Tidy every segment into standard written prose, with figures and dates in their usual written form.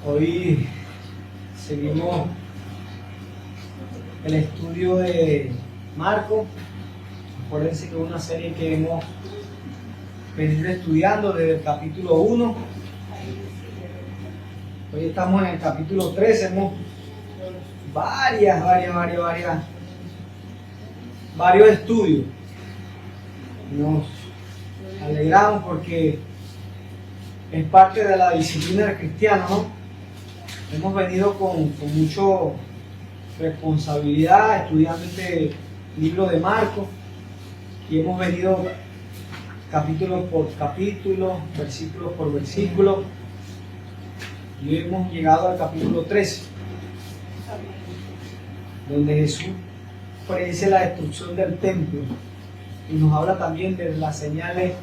Hoy seguimos el estudio de Marcos. Acuérdense que es una serie que hemos venido estudiando desde el capítulo 1. Hoy estamos en el capítulo 3. Hemos varios estudios. Nos alegramos porque es parte de la disciplina del cristiano, ¿no? Hemos venido con mucha responsabilidad estudiando este libro de Marcos y hemos venido capítulo por capítulo, versículo por versículo, y hoy hemos llegado al capítulo 13, donde Jesús predice la destrucción del templo y nos habla también de las señales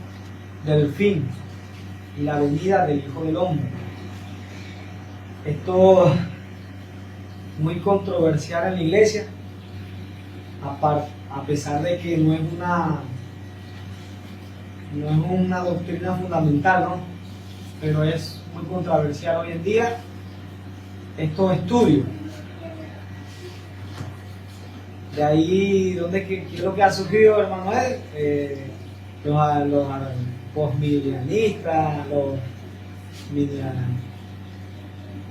del fin y la venida del Hijo del Hombre. Esto es muy controversial en la iglesia, a pesar de que no es una doctrina fundamental, ¿no? Pero es muy controversial hoy en día estos estudios. De ahí, ¿qué es lo que ha surgido, hermano? Los postmilenialistas, los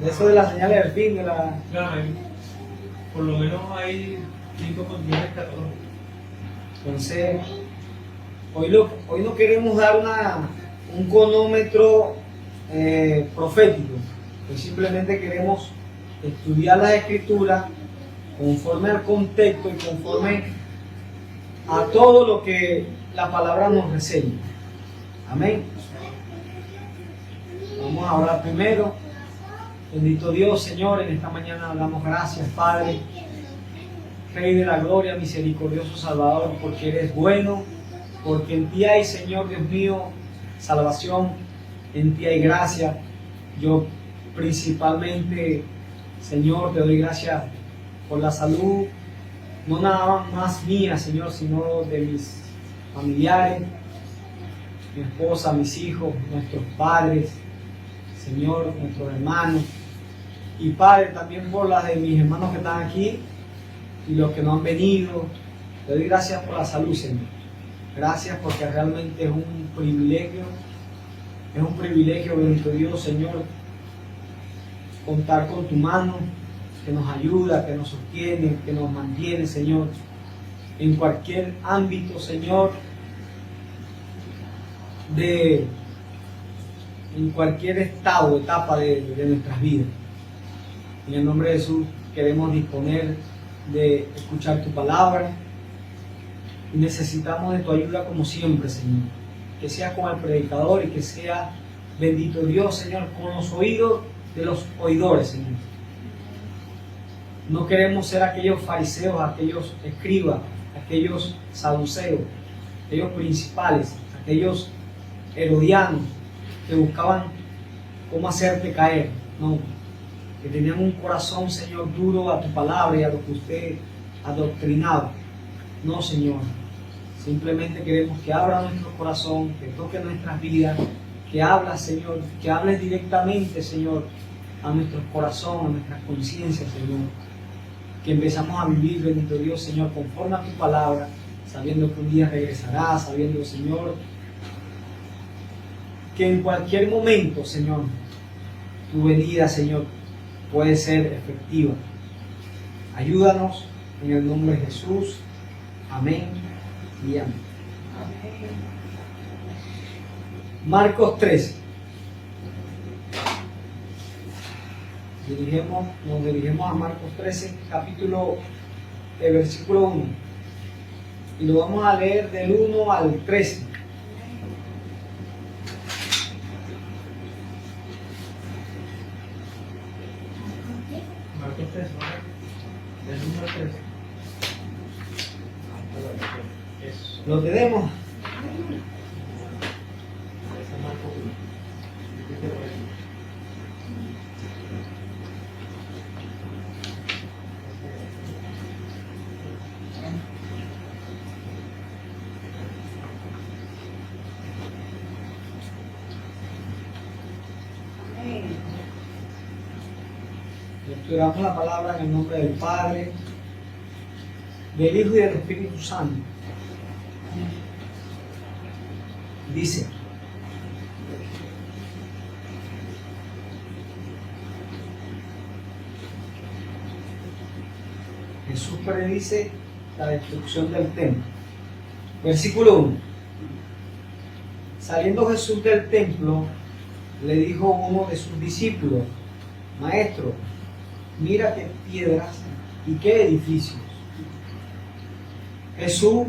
de eso de las señales del fin, de la... Claro, por lo menos hay 5 continentes católicos. Entonces, hoy no queremos dar un cronómetro profético, hoy simplemente queremos estudiar las Escrituras conforme al contexto y conforme a todo lo que la palabra nos reseña. Amén. Vamos a orar primero. Bendito Dios, Señor, en esta mañana damos gracias, Padre, Rey de la gloria, misericordioso Salvador, porque eres bueno, porque en ti hay, Señor Dios mío, salvación, en ti hay gracia. Yo principalmente, Señor, te doy gracias por la salud, no nada más mía, Señor, sino de mis familiares, mi esposa, mis hijos, nuestros padres, Señor, nuestros hermanos. Y Padre, también por las de mis hermanos que están aquí y los que no han venido. Te doy gracias por la salud, Señor. Gracias porque realmente es un privilegio, bendito Dios, Señor, contar con tu mano, que nos ayuda, que nos sostiene, que nos mantiene, Señor, en cualquier ámbito, Señor, en cualquier estado, etapa de nuestras vidas. En el nombre de Jesús queremos disponer de escuchar tu palabra y necesitamos de tu ayuda como siempre, Señor. Que sea con el predicador y que sea, bendito Dios, Señor, con los oídos de los oidores, Señor. No queremos ser aquellos fariseos, aquellos escribas, aquellos saduceos, aquellos principales, aquellos herodianos que buscaban cómo hacerte caer. No, que tenían un corazón, Señor, duro a tu palabra y a lo que usted ha doctrinado. No, Señor, simplemente queremos que abra nuestro corazón, que toque nuestras vidas, que hables, Señor, que hables directamente, Señor, a nuestro corazón, a nuestras conciencias, Señor, que empezamos a vivir, bendito Dios, Señor, conforme a tu palabra, sabiendo que un día regresarás, sabiendo, Señor, que en cualquier momento, Señor, tu venida, Señor, puede ser efectiva. Ayúdanos en el nombre de Jesús. Amén y amén. Marcos 13. Nos dirigimos a Marcos 13, versículo 1. Y lo vamos a leer del 1 al 13. Marcos 3, ¿no? Del 1 al 13. Lo tenemos. Lecturamos la palabra en el nombre del Padre, del Hijo y del Espíritu Santo. Dice: Jesús predice la destrucción del templo. Versículo 1. Saliendo Jesús del templo, le dijo uno de sus discípulos: Maestro, mira qué piedras y qué edificios. Jesús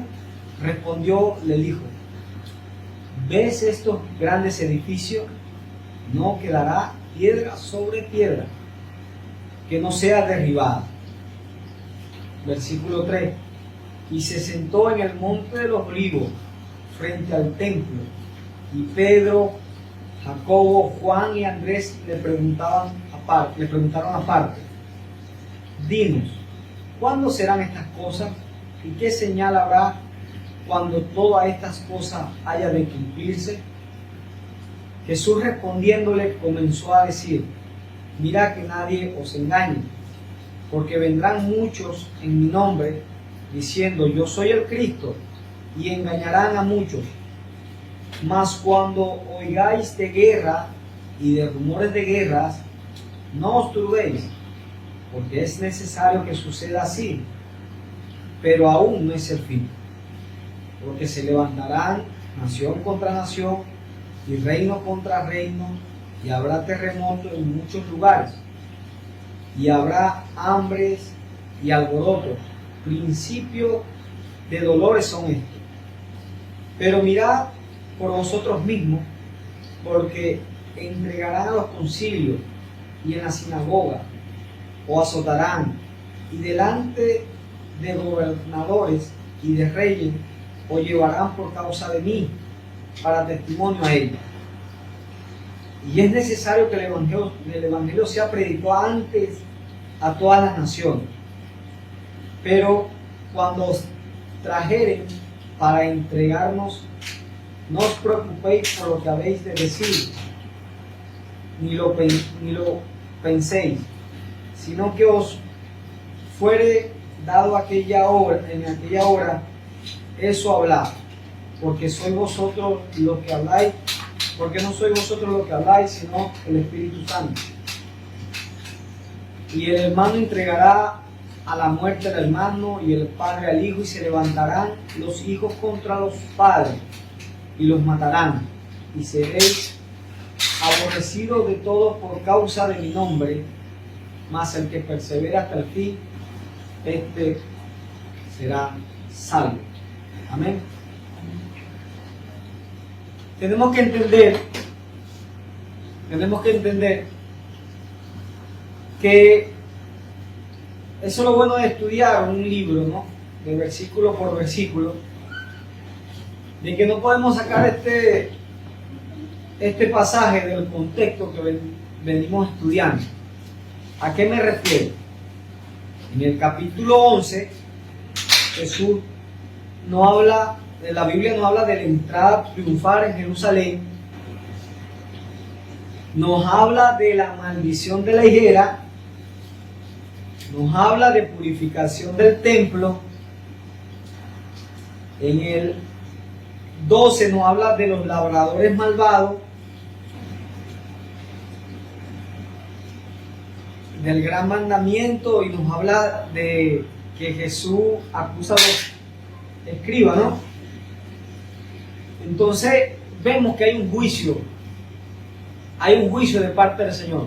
respondió, le dijo: ¿Ves estos grandes edificios? No quedará piedra sobre piedra que no sea derribada. Versículo 3. Y se sentó en el monte de los olivos frente al templo, y Pedro, Jacobo, Juan y Andrés le preguntaron aparte: Dinos, ¿cuándo serán estas cosas? ¿Y qué señal habrá cuando todas estas cosas haya de cumplirse? Jesús respondiéndole comenzó a decir: Mirad que nadie os engañe, porque vendrán muchos en mi nombre, diciendo: Yo soy el Cristo, y engañarán a muchos. Mas cuando oigáis de guerra y de rumores de guerras, no os turbéis, porque es necesario que suceda así, pero aún no es el fin. Porque se levantarán nación contra nación y reino contra reino, y habrá terremotos en muchos lugares, y habrá hambres y alborotos. Principio de dolores son estos. Pero mirad por vosotros mismos, porque entregarán a los concilios y en la sinagoga, o azotarán, y delante de gobernadores y de reyes os llevarán por causa de mí, para testimonio a ellos. Y es necesario que el Evangelio sea predicado antes a todas las naciones. Pero cuando os trajeren para entregarnos, no os preocupéis por lo que habéis de decir, ni lo penséis, sino que os fuere dado en aquella hora eso hablar, porque sois vosotros los que habláis, porque no sois vosotros los que habláis, sino el Espíritu Santo. Y el hermano entregará a la muerte al hermano, y el padre al hijo, y se levantarán los hijos contra los padres y los matarán, y seréis aborrecidos de todos por causa de mi nombre, mas el que persevera hasta el fin, este será salvo. Amén. Tenemos que entender que eso es lo bueno de estudiar un libro, ¿no? De versículo por versículo, de que no podemos sacar este pasaje del contexto que venimos estudiando. ¿A qué me refiero? En el capítulo 11, Jesús no habla, la Biblia no habla de la entrada triunfal en Jerusalén, nos habla de la maldición de la higuera, nos habla de purificación del templo. En el 12 nos habla de los labradores malvados, del gran mandamiento, y nos habla de que Jesús acusa a los escribas, ¿no? Entonces vemos que hay un juicio de parte del Señor.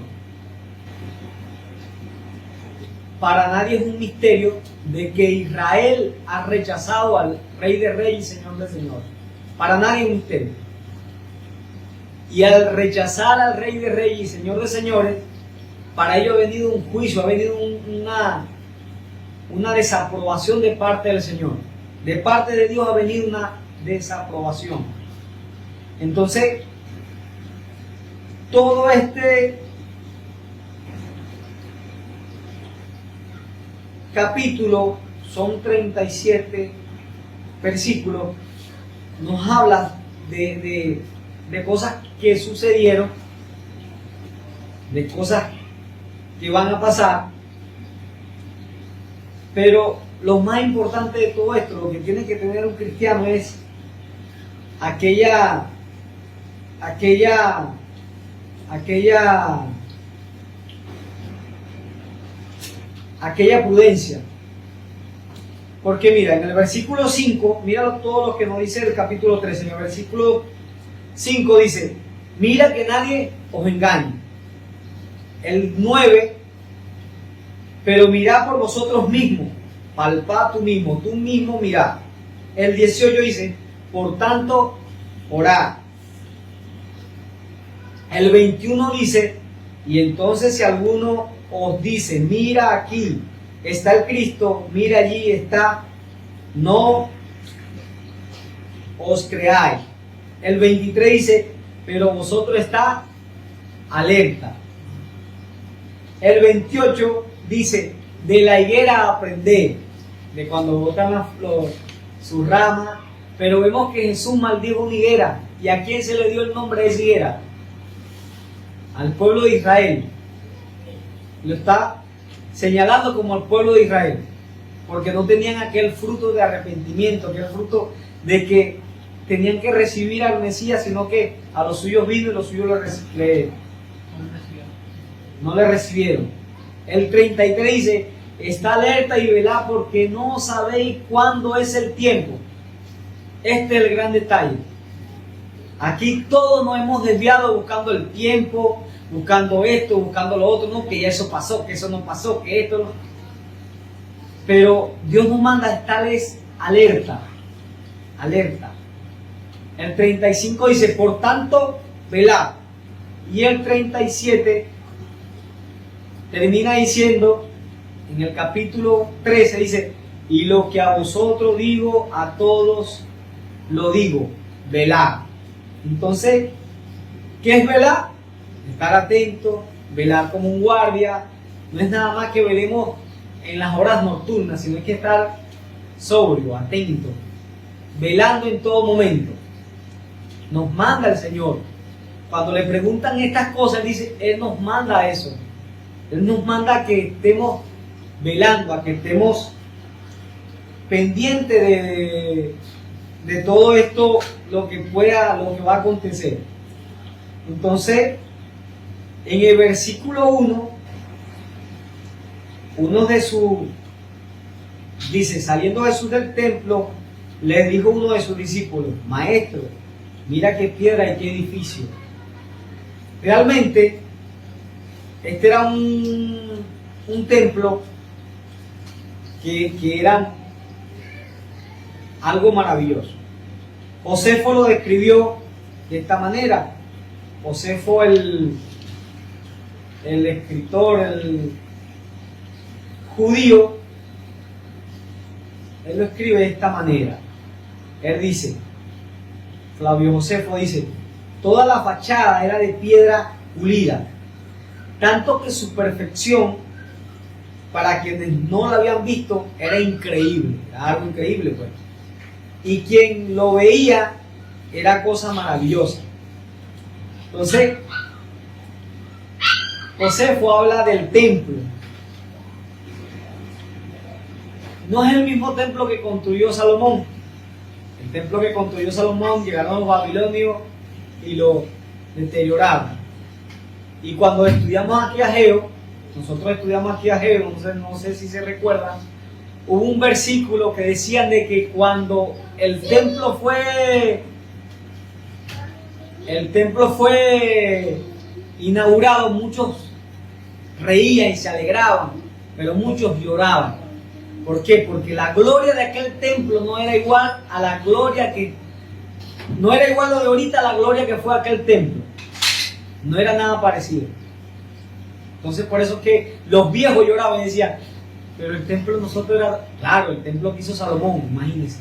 Para nadie es un misterio de que Israel ha rechazado al Rey de Reyes y Señor de Señores. Para nadie es un misterio. Y al rechazar al Rey de Reyes y Señor de Señores, para ello ha venido un juicio, ha venido una desaprobación de parte del Señor. De parte de Dios ha venido una desaprobación. Entonces, todo este capítulo, son 37 versículos, nos habla de cosas que sucedieron, de cosas que van a pasar, pero lo más importante de todo esto, lo que tiene que tener un cristiano es aquella prudencia. Porque mira, en el versículo 5, mira todo lo que nos dice el capítulo 13, en el versículo 5 dice, mira que nadie os engañe. El 9, pero mirad por vosotros mismos, palpad tú mismo mirad. El 18 dice, por tanto, orad. El 21 dice, y entonces si alguno os dice, mira aquí está el Cristo, mira allí está, no os creáis. El 23 dice, pero vosotros está alerta. El 28 dice, de la higuera aprended, de cuando botan sus ramas, pero vemos que Jesús maldijo una higuera. ¿Y a quién se le dio el nombre de esa higuera? Al pueblo de Israel. Lo está señalando como al pueblo de Israel, porque no tenían aquel fruto de arrepentimiento, aquel fruto de que tenían que recibir al Mesías, sino que a los suyos vino y los suyos no le recibieron. El 33 dice, está alerta y velad porque no sabéis cuándo es el tiempo. Este es el gran detalle. Aquí todos nos hemos desviado buscando el tiempo, buscando esto, buscando lo otro, no, que ya eso pasó, que eso no pasó, que esto no. Pero Dios nos manda a estar alerta, alerta. El 35 dice, por tanto, velad. Y el 37 termina diciendo, en el capítulo 13 dice, y lo que a vosotros digo, a todos lo digo, velad. Entonces, ¿qué es velar? Estar atento, velar como un guardia. No es nada más que velemos en las horas nocturnas, sino hay que estar sobrio, atento, velando en todo momento. Nos manda el Señor. Cuando le preguntan estas cosas, Él dice, Él nos manda a eso. Él nos manda a que estemos velando, a que estemos pendientes de todo esto, lo que va a acontecer. Entonces, en el versículo 1, dice, saliendo Jesús del templo, le dijo uno de sus discípulos, maestro, mira qué piedra y qué edificio. Realmente, este era un templo que era algo maravilloso. Josefo lo describió de esta manera. Josefo, el escritor, el judío, él lo escribe de esta manera. Él dice, Flavio Josefo dice, toda la fachada era de piedra pulida, tanto que su perfección, para quienes no la habían visto, era increíble, era algo increíble pues. Y quien lo veía era cosa maravillosa. Entonces, Josefo habla del templo. No es el mismo templo que construyó Salomón. El templo que construyó Salomón, llegaron los babilonios y lo deterioraron. Y cuando estudiamos aquí Ageo, nosotros estudiamos aquí Ageo, no sé si se recuerdan, hubo un versículo que decían de que cuando el templo fue inaugurado, muchos reían y se alegraban, pero muchos lloraban. ¿Por qué? Porque la gloria de aquel templo no era igual a la gloria no era igual lo de ahorita a la gloria que fue aquel templo. No era nada parecido. Entonces por eso es que los viejos lloraban y decían, pero el templo de nosotros era, claro, el templo que hizo Salomón, imagínense.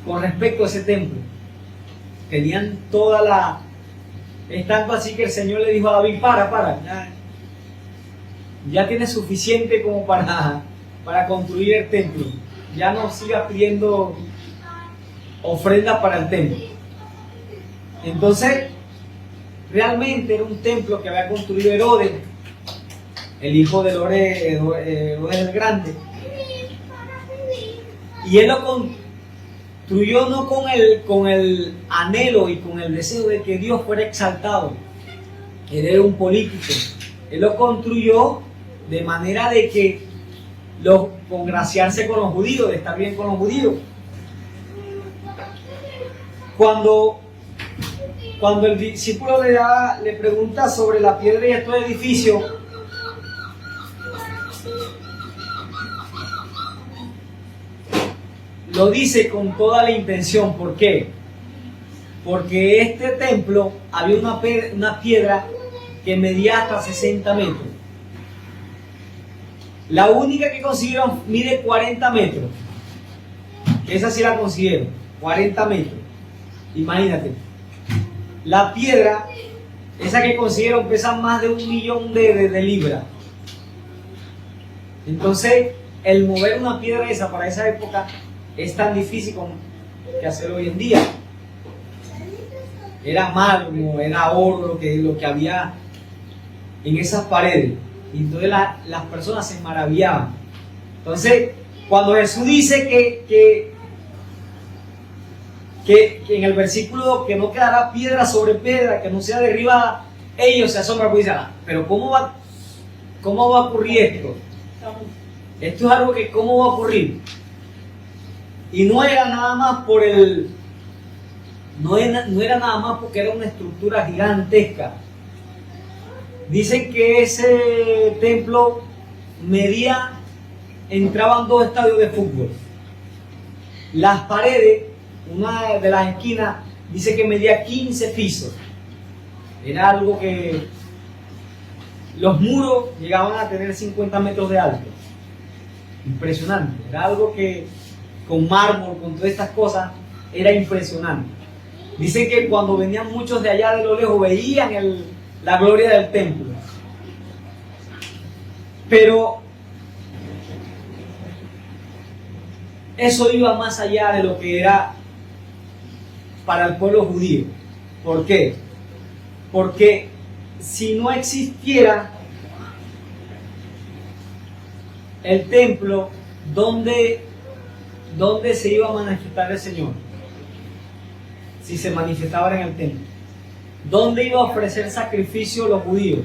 Con respecto a ese templo, tenían es tanto así que el Señor le dijo a David, para, ya tienes suficiente como para construir el templo. Ya no sigas pidiendo ofrendas para el templo. Entonces, realmente era un templo que había construido Herodes, el hijo de Herodes el Grande. Y él lo construyó no con el anhelo y con el deseo de que Dios fuera exaltado. Él era un político. Él lo construyó de manera de que congraciarse con los judíos, de estar bien con los judíos. Cuando el discípulo le pregunta sobre la piedra y estos edificios, lo dice con toda la intención. ¿Por qué? Porque este templo había una piedra que medía hasta 60 metros. La única que consiguieron mide 40 metros. Esa sí la consiguieron, 40 metros. Imagínate. La piedra, esa que consiguieron, pesa más de 1 millón de libras. Entonces, el mover una piedra esa para esa época es tan difícil como que hacerlo hoy en día. Era mármol, era oro lo que había en esas paredes. Y entonces las personas se maravillaban. Entonces, cuando Jesús dice que en el versículo que no quedará piedra sobre piedra, que no sea derribada, ellos se asombran porque dicen, pero ¿cómo va a ocurrir esto? Esto es algo que ¿cómo va a ocurrir? Y no era nada más no era nada más porque era una estructura gigantesca. Dicen que ese templo entraban 2 estadios de fútbol. Las paredes, una de las esquinas, dice que medía 15 pisos. Era algo que los muros llegaban a tener 50 metros de alto. Impresionante. Era algo que con mármol, con todas estas cosas, era impresionante. Dicen que cuando venían muchos de allá de lo lejos veían la gloria del templo. Pero eso iba más allá de lo que era para el pueblo judío. ¿Por qué? Porque si no existiera el templo, ¿dónde se iba a manifestar el Señor? Si se manifestaba en el templo, ¿dónde iba a ofrecer sacrificio los judíos?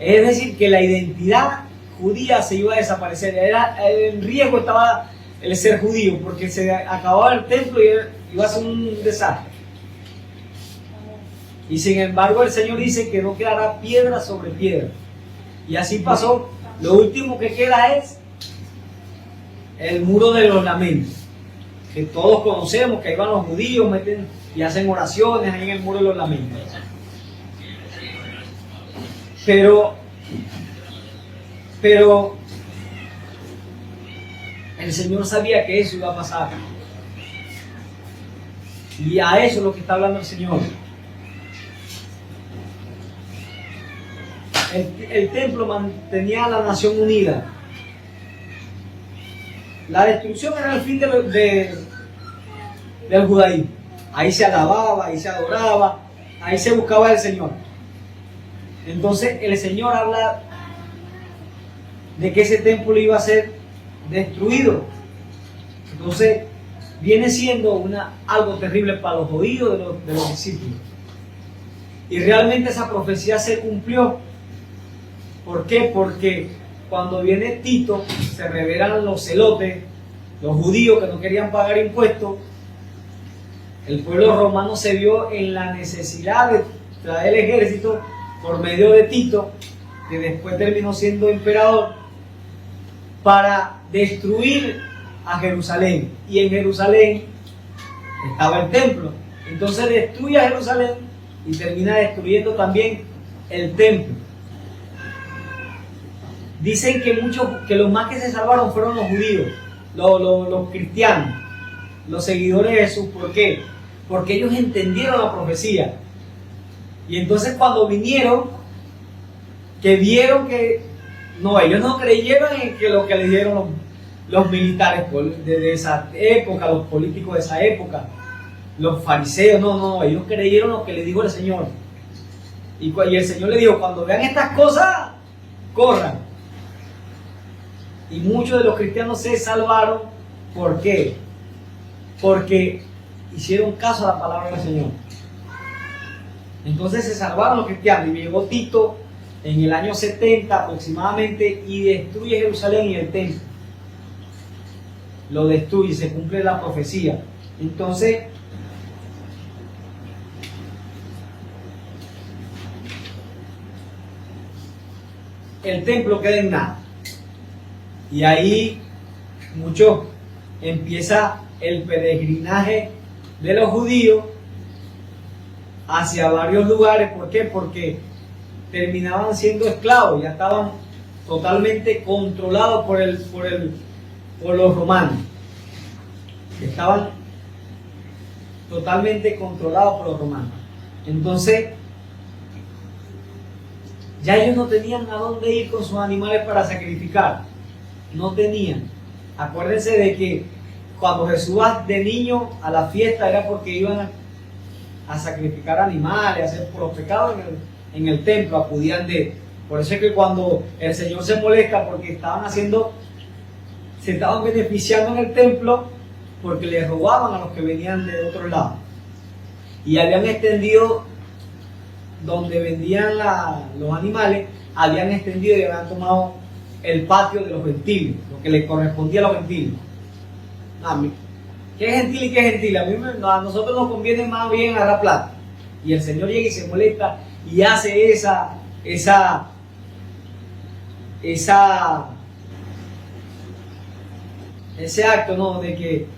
Es decir, que la identidad judía se iba a desaparecer. En riesgo estaba el ser judío, porque se acababa el templo y iba a ser un desastre. Y sin embargo el Señor dice que no quedará piedra sobre piedra. Y así pasó. Lo último que queda es el muro de los lamentos, que todos conocemos, que ahí van los judíos, meten y hacen oraciones ahí en el muro de los lamentos. Pero el Señor sabía que eso iba a pasar. Y a eso es lo que está hablando el Señor. El templo mantenía a la nación unida. La destrucción era el fin del judaísmo. Ahí se alababa, ahí se adoraba, ahí se buscaba al Señor. Entonces el Señor habla de que ese templo iba a ser destruido. Entonces viene siendo algo terrible para los oídos de los discípulos. Y realmente esa profecía se cumplió. ¿Por qué? Porque cuando viene Tito, se rebelan los celotes, los judíos que no querían pagar impuestos. El pueblo romano se vio en la necesidad de traer el ejército por medio de Tito, que después terminó siendo emperador, para destruir a Jerusalén. Y en Jerusalén estaba el templo. Entonces destruye a Jerusalén y termina destruyendo también el templo. Dicen que los más que se salvaron fueron los judíos, los cristianos, los seguidores de Jesús. ¿Por qué? Porque ellos entendieron la profecía. Y entonces cuando vinieron, que vieron que ellos no creyeron en que lo que le dijeron los militares de esa época, los políticos de esa época, los fariseos, ellos creyeron lo que le dijo el Señor. Y el Señor le dijo, cuando vean estas cosas, corran. Y muchos de los cristianos se salvaron. ¿Por qué? Porque hicieron caso a la palabra del Señor. Entonces se salvaron los cristianos. Y llegó Tito en el año 70 aproximadamente y destruye Jerusalén y el templo. Lo destruye, se cumple la profecía. Entonces, el templo queda en nada. Y ahí empieza el peregrinaje de los judíos hacia varios lugares. ¿Por qué? Porque terminaban siendo esclavos, ya estaban totalmente controlados por los romanos. Estaban totalmente controlados por los romanos. Entonces, ya ellos no tenían a dónde ir con sus animales para sacrificar. No tenían. Acuérdense de que cuando Jesús va de niño a la fiesta era porque iban a sacrificar animales, a hacer por los pecados en el templo, acudían de. Por eso es que cuando el Señor se molesta porque se estaban beneficiando en el templo porque les robaban a los que venían de otro lado. Y habían extendido donde vendían los animales, habían extendido y habían tomado el patio de los gentiles, lo que les correspondía a los gentiles. ¿Qué es gentil y qué es gentil? A nosotros nos conviene más bien agarrar plata. Y el Señor llega y se molesta y hace ese acto, ¿no? De que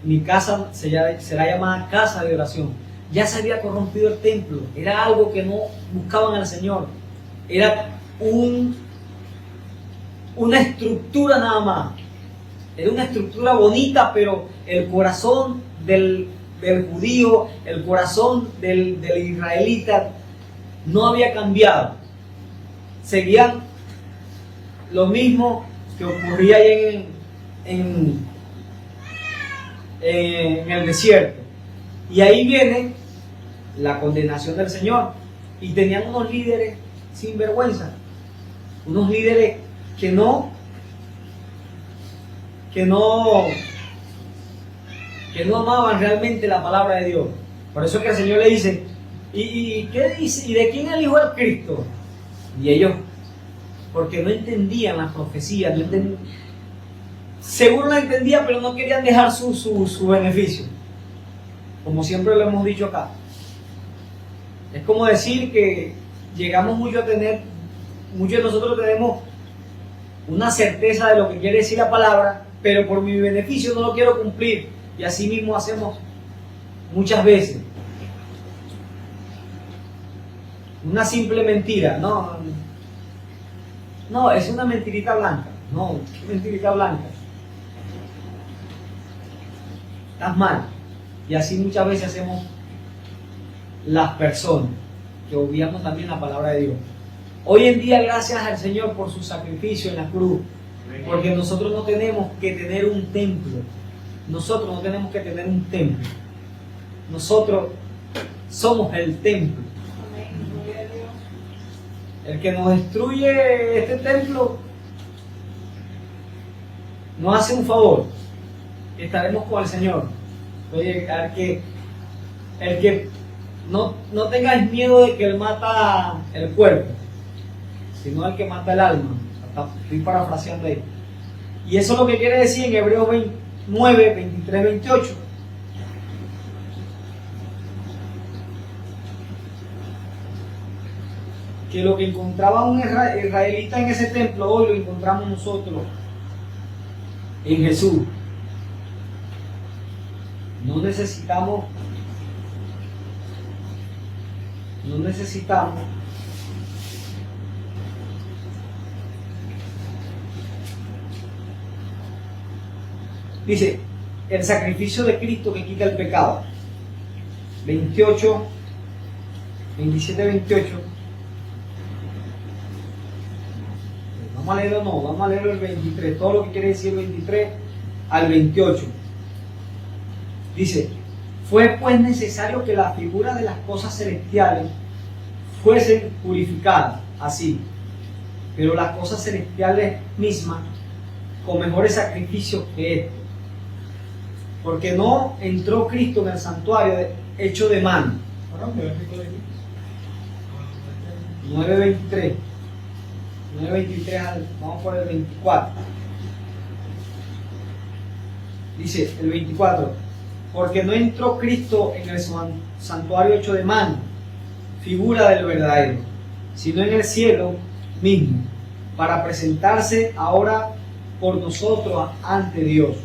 mi casa será llamada casa de oración. Ya se había corrompido el templo, era algo que no buscaban al Señor, era una estructura nada más, era una estructura bonita, pero el corazón del judío, el corazón del israelita no había cambiado, seguían lo mismo que ocurría ahí en el desierto. Y ahí viene la condenación del Señor. Y tenían unos líderes sin vergüenza, unos líderes que no amaban realmente la palabra de Dios. Por eso es que el Señor le dice, ¿y qué dice? ¿Y de quién es el Hijo del Cristo? Y ellos, porque no entendían las profecías, seguro la entendían, pero no querían dejar su beneficio. Como siempre lo hemos dicho acá. Es como decir que llegamos muchos de nosotros tenemos una certeza de lo que quiere decir la palabra, pero por mi beneficio no lo quiero cumplir. Y así mismo hacemos muchas veces. Una simple mentira, no, es una mentirita blanca. No, es mentirita blanca. Estás mal. Y así muchas veces hacemos las personas, que obviamos también la palabra de Dios. Hoy en día, gracias al Señor por su sacrificio en la cruz, porque nosotros no tenemos que tener un templo. Nosotros no tenemos que tener un templo. Nosotros somos el templo. El que nos destruye este templo nos hace un favor. Estaremos con el Señor. Oye, el que no tengáis miedo de que Él mata el cuerpo, sino el que mata el alma. Estoy parafraseando ahí. Y eso es lo que quiere decir en Hebreos 29, 23, 28. Que lo que encontraba un israelita en ese templo, hoy lo encontramos nosotros en Jesús. No necesitamos dice, el sacrificio de Cristo que quita el pecado. 27, 28. Vamos a leerlo el 23, todo lo que quiere decir el 23 al 28. Dice, fue pues necesario que la figura de las cosas celestiales fuesen purificadas así, pero las cosas celestiales mismas con mejores sacrificios que estos. Porque no entró Cristo en el santuario hecho de mano. 9:23. 9:23, vamos por el 24. Dice el 24, porque no entró Cristo en el santuario hecho de mano, figura del verdadero, sino en el cielo mismo, para presentarse ahora por nosotros ante Dios,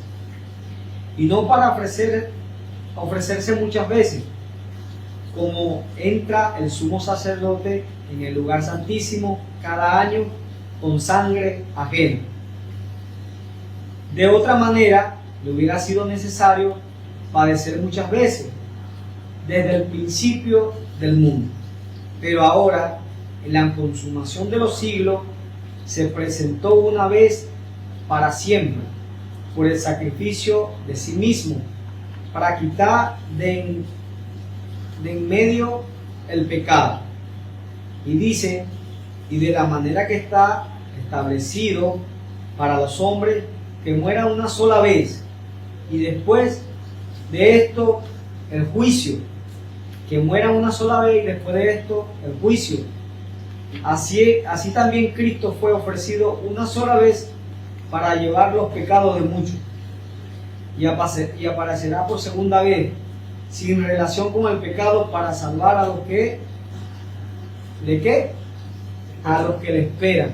y no para ofrecerse muchas veces, como entra el sumo sacerdote en el lugar santísimo cada año con sangre ajena. De otra manera, le hubiera sido necesario padecer muchas veces, desde el principio del mundo. Pero ahora, en la consumación de los siglos, se presentó una vez para siempre, por el sacrificio de sí mismo, para quitar de en medio el pecado. Y dice, y de la manera que está establecido para los hombres, que mueran una sola vez, y después de esto el juicio, que mueran una sola vez y después de esto el juicio. Así también Cristo fue ofrecido una sola vez para llevar los pecados de muchos, y aparecerá por segunda vez, sin relación con el pecado, para salvar a los que, ¿de qué? A los que le esperan.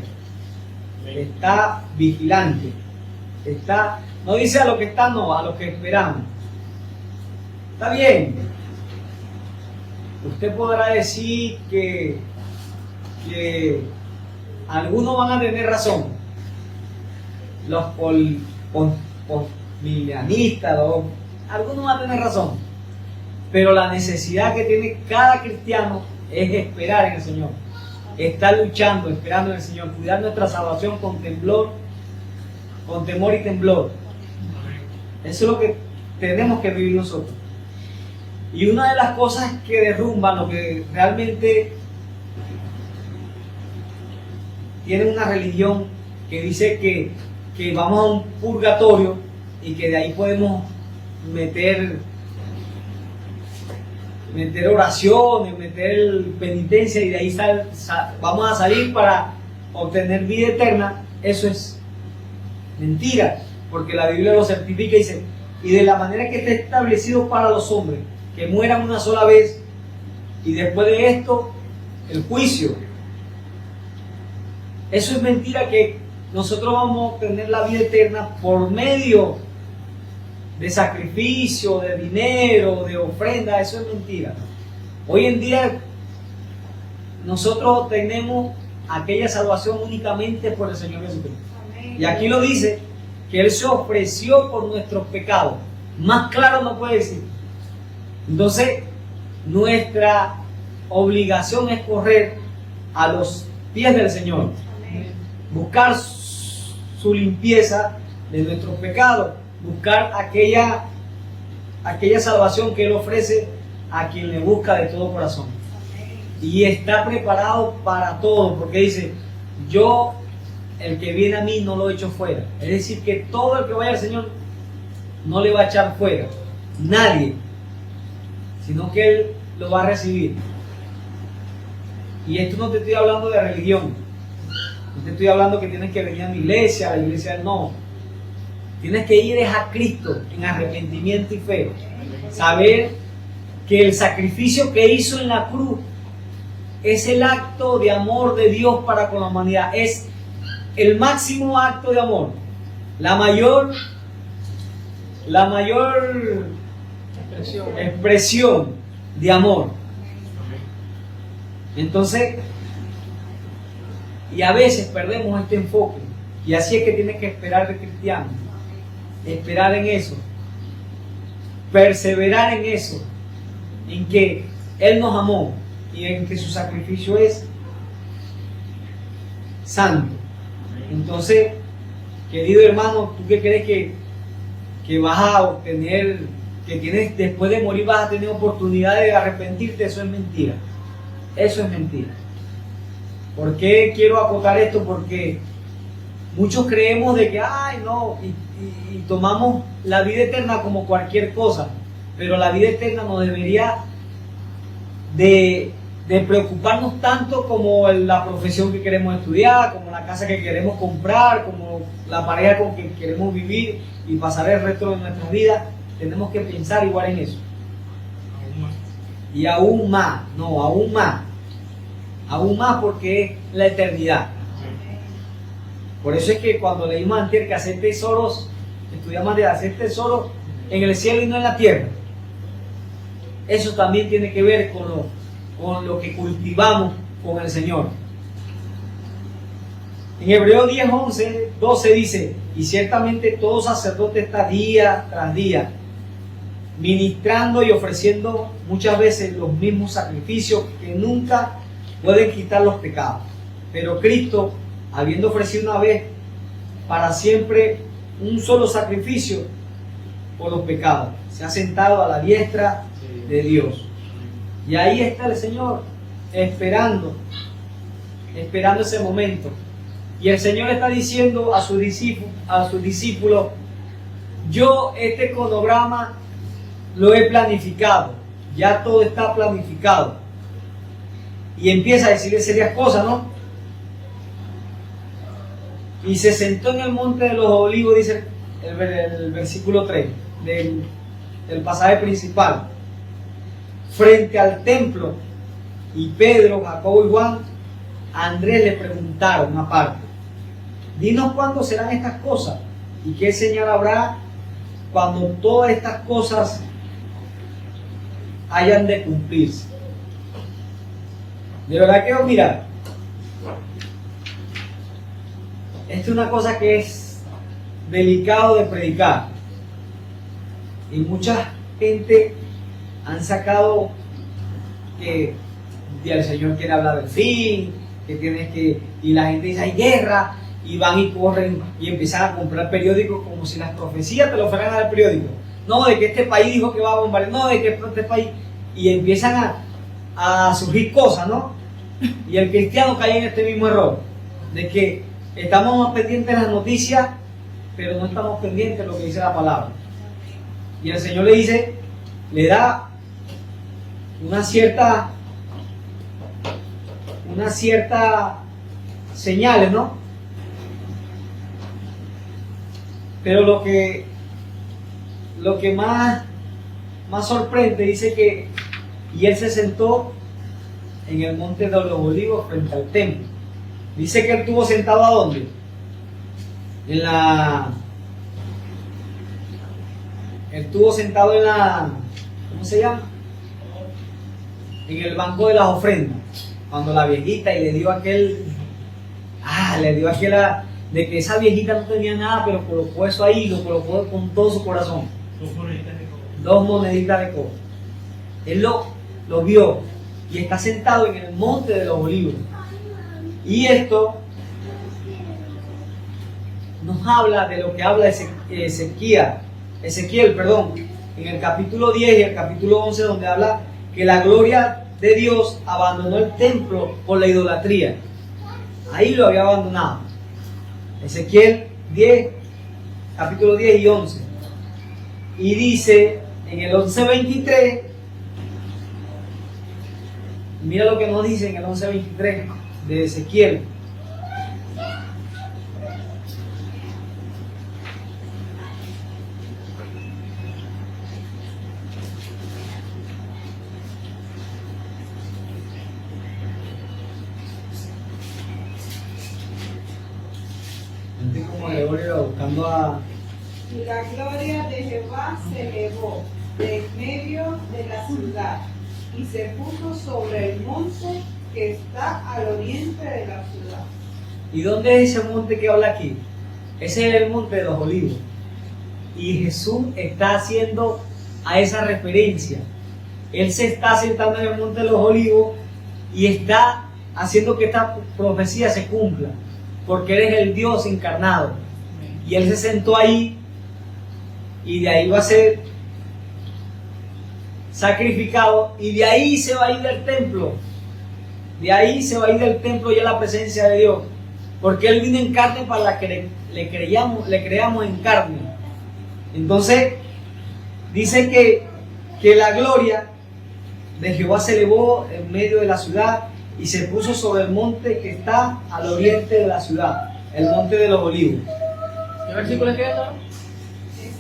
Está vigilante, no dice a los que están, no, a los que esperamos. Está bien. Usted podrá decir que algunos van a tener razón, los postmilenialistas, algunos van a tener razón, pero la necesidad que tiene cada cristiano es esperar en el Señor, estar luchando, esperando en el Señor, cuidar nuestra salvación con temor y temblor. Eso es lo que tenemos que vivir nosotros. Y una de las cosas que derrumban, lo que realmente tiene una religión que dice que vamos a un purgatorio y que de ahí podemos meter oraciones, meter penitencia, y de ahí vamos a salir para obtener vida eterna. Eso es mentira, porque la Biblia lo certifica y dice, y de la manera que está establecido para los hombres, que mueran una sola vez, y después de esto el juicio. Eso es mentira, que nosotros vamos a obtener la vida eterna por medio de sacrificio, de dinero, de ofrenda. Eso es mentira. Hoy en día nosotros tenemos aquella salvación únicamente por el Señor Jesucristo. Y aquí lo dice, que Él se ofreció por nuestros pecados. Más claro no puede decir. Entonces, nuestra obligación es correr a los pies del Señor, buscar su limpieza de nuestros pecados, buscar aquella salvación que Él ofrece a quien le busca de todo corazón. Y está preparado para todo, porque dice, yo, el que viene a mí, no lo echo fuera. Es decir, que todo el que vaya al Señor no le va a echar fuera, nadie, sino que Él lo va a recibir. Y esto no te estoy hablando de religión, no te estoy hablando que tienes que venir a mi iglesia, a la iglesia no. Tienes que ir a Cristo en arrepentimiento y fe. Saber que el sacrificio que hizo en la cruz es el acto de amor de Dios para con la humanidad. Es el máximo acto de amor. La mayor expresión de amor. Entonces, y a veces perdemos este enfoque. Y así es que tienes que esperar de cristiano. Esperar en eso, perseverar en eso, en que Él nos amó y en que su sacrificio es santo. Entonces, querido hermano, ¿tú qué crees que vas a obtener, que tienes después de morir vas a tener oportunidad de arrepentirte? Eso es mentira. Eso es mentira. ¿Por qué quiero acotar esto? Porque muchos creemos de que, ay, no, y tomamos la vida eterna como cualquier cosa, pero la vida eterna no debería de preocuparnos tanto como la profesión que queremos estudiar, como la casa que queremos comprar, como la pareja con que queremos vivir y pasar el resto de nuestra vida. Tenemos que pensar igual en eso. Aún más. Y aún más, no, aún más porque es la eternidad. Por eso es que cuando leímos antes que hacer tesoros, estudiamos de hacer tesoros en el cielo y no en la tierra. Eso también tiene que ver con lo que cultivamos con el Señor. En Hebreos 10, 11, 12 dice: y ciertamente todo sacerdote está día tras día ministrando y ofreciendo muchas veces los mismos sacrificios que nunca pueden quitar los pecados. Pero Cristo, habiendo ofrecido una vez para siempre un solo sacrificio por los pecados, se ha sentado a la diestra de Dios. Y ahí está el Señor esperando ese momento. Y el Señor está diciendo a sus discípulos: yo este cronograma lo he planificado, ya todo está planificado. Y empieza a decirle serias cosas, ¿no? Y se sentó en el monte de los olivos, dice el versículo 3 del pasaje principal, frente al templo. Y Pedro, Jacobo y Juan, a Andrés le preguntaron aparte: dinos cuándo serán estas cosas y qué señal habrá cuando todas estas cosas hayan de cumplirse. De verdad que, mira, esta es una cosa que es delicado de predicar, y mucha gente han sacado que el Señor quiere hablar del fin, que tienes que, y la gente dice hay guerra, y van y corren y empiezan a comprar periódicos como si las profecías te lo fueran a dar el periódico. No, de que este país dijo que va a bombardear, no, de que este país, y empiezan a surgir cosas, ¿no? Y el cristiano cae en este mismo error, de que estamos más pendientes de las noticias, pero no estamos pendientes de lo que dice la palabra. Y el Señor le dice, le da una cierta señales, ¿no? Pero lo que más sorprende, dice que y él se sentó en el monte de los olivos frente al templo. Dice que él estuvo sentado ¿a dónde? Estuvo sentado en la, ¿cómo se llama? En el banco de las ofrendas. Cuando la viejita y le dio de que esa viejita no tenía nada, pero colocó eso ahí, lo colocó con todo su corazón. 2 moneditas de cobre. 2 moneditas de cobre. Él lo vio y está sentado en el monte de los olivos. Y esto nos habla de lo que habla Ezequiel, en el capítulo 10 y el capítulo 11, donde habla que la gloria de Dios abandonó el templo por la idolatría. Ahí lo había abandonado. Ezequiel 10, capítulo 10 y 11. Y dice en el 11:23, mira lo que nos dice en el 11:23 de Ezequiel. Como Gregorio buscando a... Y la gloria de Jehová se elevó de en medio de la ciudad y se puso sobre el monte que está al oriente de la ciudad. ¿Y dónde es ese monte que habla aquí? Ese es el monte de los olivos. Y Jesús está haciendo a esa referencia. Él se está sentando en el monte de los olivos y está haciendo que esta profecía se cumpla, porque Él es el Dios encarnado. Y Él se sentó ahí y de ahí va a ser sacrificado y de ahí se va a ir al templo. De ahí se va a ir del templo ya la presencia de Dios. Porque Él vino en carne para que le creamos en carne. Entonces, dice que la gloria de Jehová se elevó en medio de la ciudad y se puso sobre el monte que está al oriente de la ciudad, el monte de los olivos. ¿Qué versículo es que está?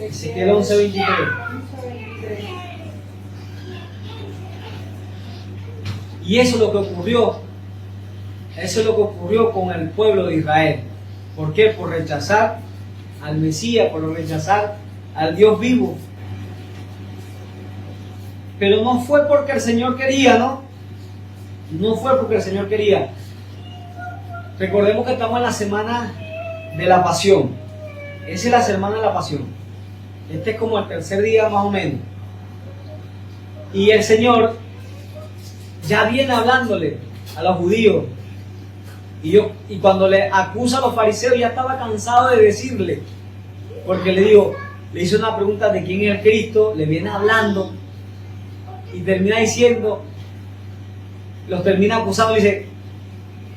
Ezequiel 11:23. 11:23. Y eso es lo que ocurrió. Eso es lo que ocurrió con el pueblo de Israel. ¿Por qué? Por rechazar al Mesías, por rechazar al Dios vivo. Pero no fue porque el Señor quería, ¿no? No fue porque el Señor quería. Recordemos que estamos en la semana de la pasión. Esa es la semana de la pasión. Este es como el tercer día más o menos. Y el Señor ya viene hablándole a los judíos. Y cuando le acusa a los fariseos ya estaba cansado de decirle. Porque le hizo una pregunta de quién es el Cristo, le viene hablando. Y termina diciendo, los termina acusando, dice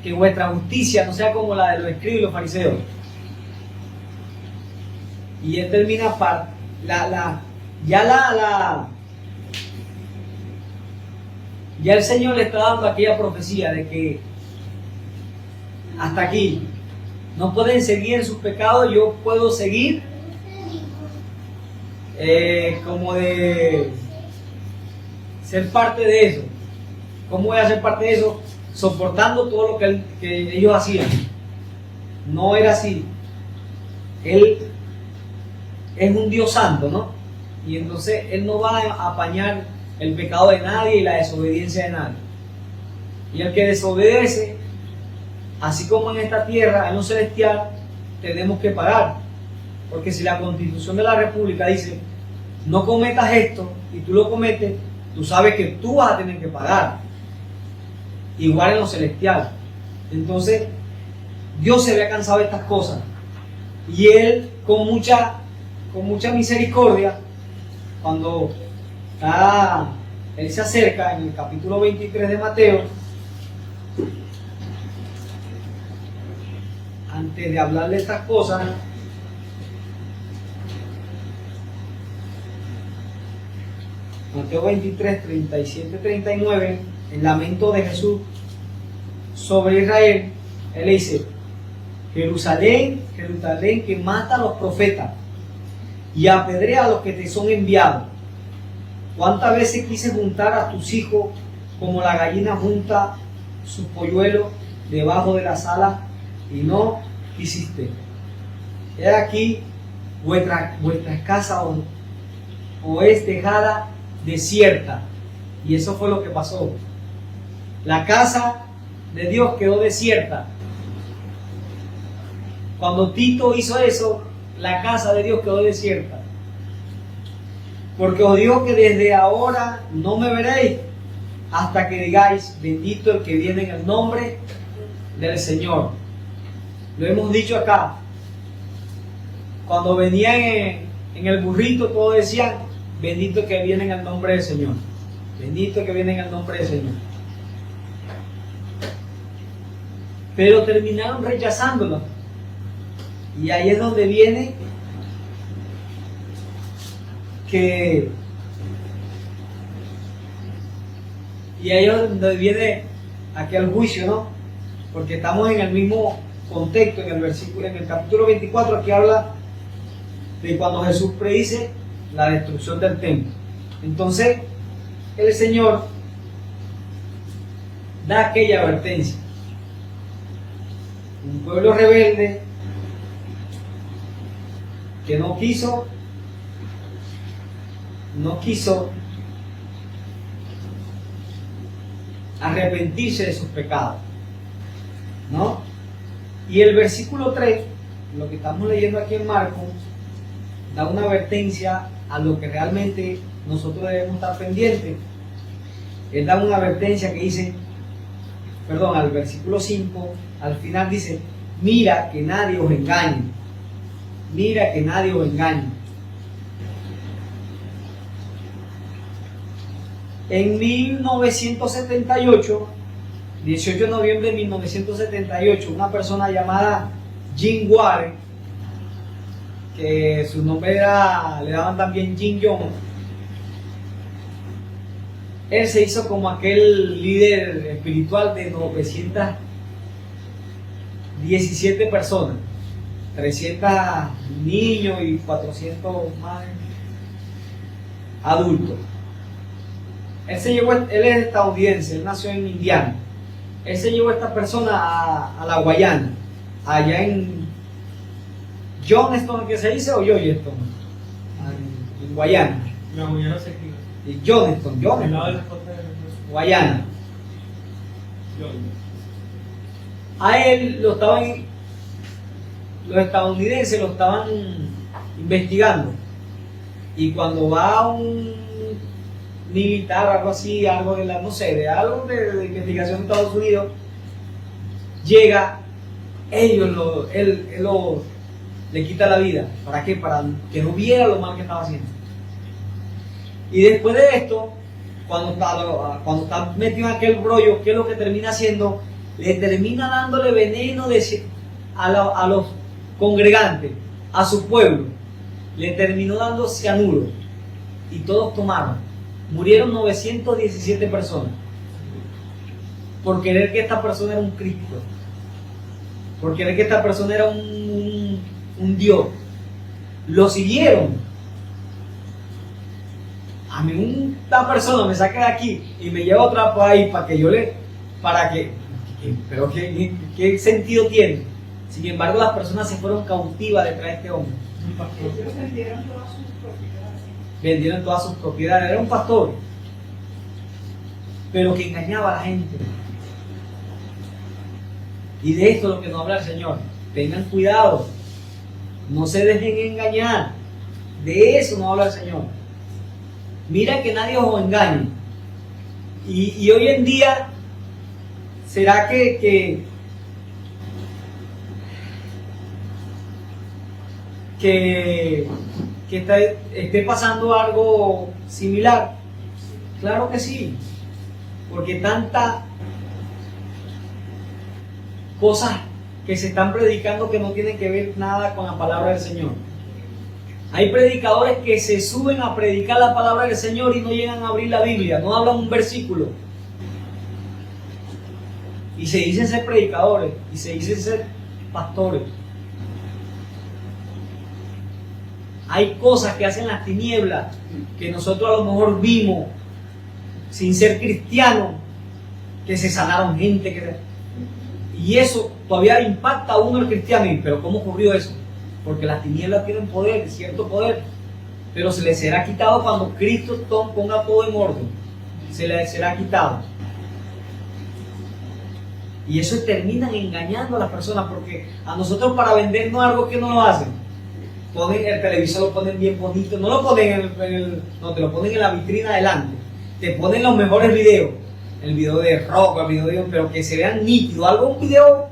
que vuestra justicia no sea como la de los escribas y los fariseos. Y él termina ya el Señor le está dando aquella profecía de que hasta aquí no pueden seguir en sus pecados, yo puedo seguir como de ser parte de eso. ¿Cómo voy a ser parte de eso? Soportando todo lo que ellos hacían. No era así. Él es un Dios santo, ¿no? Y entonces Él no va a apañar el pecado de nadie y la desobediencia de nadie. Y el que desobedece, así como en esta tierra, en lo celestial, tenemos que pagar. Porque si la Constitución de la República dice, no cometas esto, y tú lo cometes, tú sabes que tú vas a tener que pagar. Igual en lo celestial. Entonces, Dios se había cansado de estas cosas. Y Él, con mucha misericordia, cuando Él se acerca en el capítulo 23 de Mateo, antes de hablarle estas cosas, Mateo 23, 37, 39, el lamento de Jesús sobre Israel, Él dice, Jerusalén, Jerusalén, que mata a los profetas y apedrea a los que te son enviados. ¿Cuántas veces quise juntar a tus hijos como la gallina junta sus polluelos debajo de las alas y no quisiste? He aquí vuestra casa o es dejada desierta. Y eso fue lo que pasó. La casa de Dios quedó desierta. Cuando Tito hizo eso, la casa de Dios quedó desierta. Porque os digo que desde ahora no me veréis hasta que digáis, bendito el que viene en el nombre del Señor. Lo hemos dicho acá. Cuando venían en el burrito, todos decían, bendito el que viene en el nombre del Señor. Bendito el que viene en el nombre del Señor. Pero terminaron rechazándolo. Y ahí es donde viene y ahí es donde viene aquel juicio, ¿no? Porque estamos en el mismo contexto, en el capítulo 24, aquí habla de cuando Jesús predice la destrucción del templo. Entonces, el Señor da aquella advertencia. Un pueblo rebelde que no quiso arrepentirse de sus pecados, ¿no? Y el versículo 3, lo que estamos leyendo aquí en Marcos, da una advertencia a lo que realmente nosotros debemos estar pendientes. Él da una advertencia que dice, al versículo 5, al final dice, mira que nadie os engañe. Mira que nadie os engañe. En 1978 18 de noviembre de 1978, una persona llamada Jim Warren, que su nombre era, le daban también Jim Jones, él se hizo como aquel líder espiritual de 917 personas, 300 niños y 400 más adultos. Él es estadounidense, él nació en Indiana. Él se llevó a esta persona a la Guayana, allá en Johnston, que se dice, o Yoyeston, en Guayana. La Guayana se escribe. Y Johnston, Al lado de las costas de Guayana. Johnston. A él los estadounidenses lo estaban investigando. Y cuando va un militar, algo así, algo de la, no sé, de algo de investigación de Estados Unidos, llega, él le quita la vida. ¿Para qué? Para que no viera lo mal que estaba haciendo. Y después de esto, cuando está metido en aquel brollo, ¿qué es lo que termina haciendo? Le termina dándole veneno a los congregantes, a su pueblo. Le terminó dando cianuro. Y todos tomaron. Murieron 917 personas. Por querer que esta persona era un Cristo. Por querer que esta persona era un Dios. Lo siguieron. A mí esta persona me saca de aquí y me lleva a otro país para que yo pero ¿qué sentido tiene? Sin embargo, las personas se fueron cautivas detrás de este hombre. Ellos vendieron todas sus propiedades. Vendieron todas sus propiedades. Era un pastor, pero que engañaba a la gente. Y de esto es lo que nos habla el Señor. Tengan cuidado, no se dejen engañar. De eso nos habla el Señor. Mira que nadie os engañe. Y hoy en día, ¿será que esté pasando algo similar? Claro que sí, porque tantas cosas que se están predicando que no tienen que ver nada con la palabra del Señor. Hay predicadores que se suben a predicar la palabra del Señor y no llegan a abrir la Biblia, no hablan un versículo. Y se dicen ser predicadores, y se dicen ser pastores. Hay cosas que hacen las tinieblas que nosotros a lo mejor vimos sin ser cristianos, que se sanaron gente, y eso todavía impacta a uno el cristiano. Pero ¿cómo ocurrió eso? Porque las tinieblas tienen poder, cierto poder, pero se les será quitado cuando Cristo ponga todo en orden. Se les será quitado. Y eso terminan engañando a las personas, porque a nosotros para vendernos algo, que no lo hacen. Ponen el televisor, lo ponen bien bonito, no lo ponen no, te lo ponen en la vitrina adelante. Te ponen los mejores videos, el video de rock, el video de, pero que se vean nítidos, un video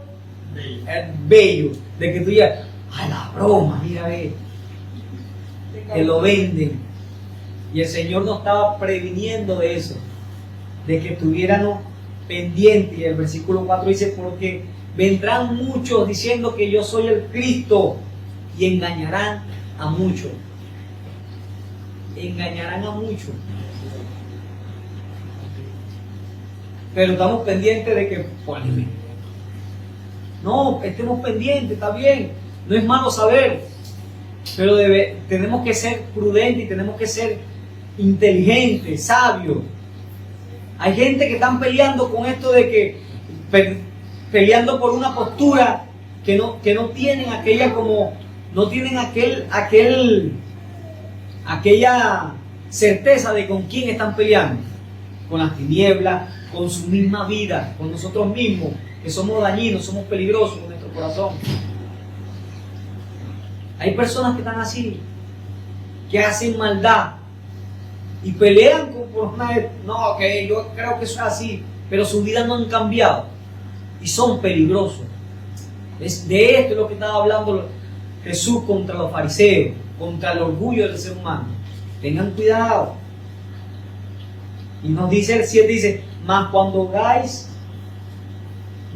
bello, de que tú ya, ay, la broma, mira, ve, que lo venden. Y el Señor nos estaba previniendo de eso, de que estuviéramos pendientes. Y el versículo 4 dice, porque vendrán muchos diciendo que yo soy el Cristo, y engañarán a muchos. Engañarán a muchos. Pero estamos pendientes de que, no, estemos pendientes, está bien, no es malo saber, pero tenemos que ser prudentes y tenemos que ser inteligentes, sabios. Hay gente que están peleando con esto de que, peleando por una postura que no tienen aquella no tienen aquella certeza de con quién están peleando, con las tinieblas, con su misma vida, con nosotros mismos, que somos dañinos, somos peligrosos con nuestro corazón. Hay personas que están así, que hacen maldad y pelean por una... No, que yo creo que eso es así, pero su vida no han cambiado y son peligrosos. De esto es lo que estaba hablando Jesús contra los fariseos, contra el orgullo del ser humano. Tengan cuidado. Y nos dice el 7, dice, mas cuando hagáis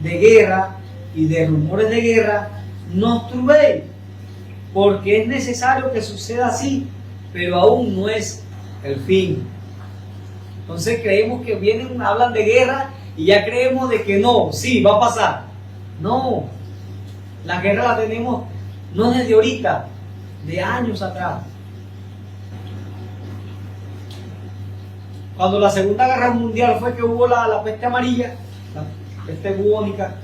de guerra y de rumores de guerra, no os turbéis, porque es necesario que suceda así, pero aún no es el fin. Entonces creemos que vienen, hablan de guerra y ya creemos de que no, sí, va a pasar. No, la guerra la tenemos no desde ahorita, de años atrás. Cuando la Segunda Guerra Mundial fue que hubo la peste amarilla, la peste bubónica,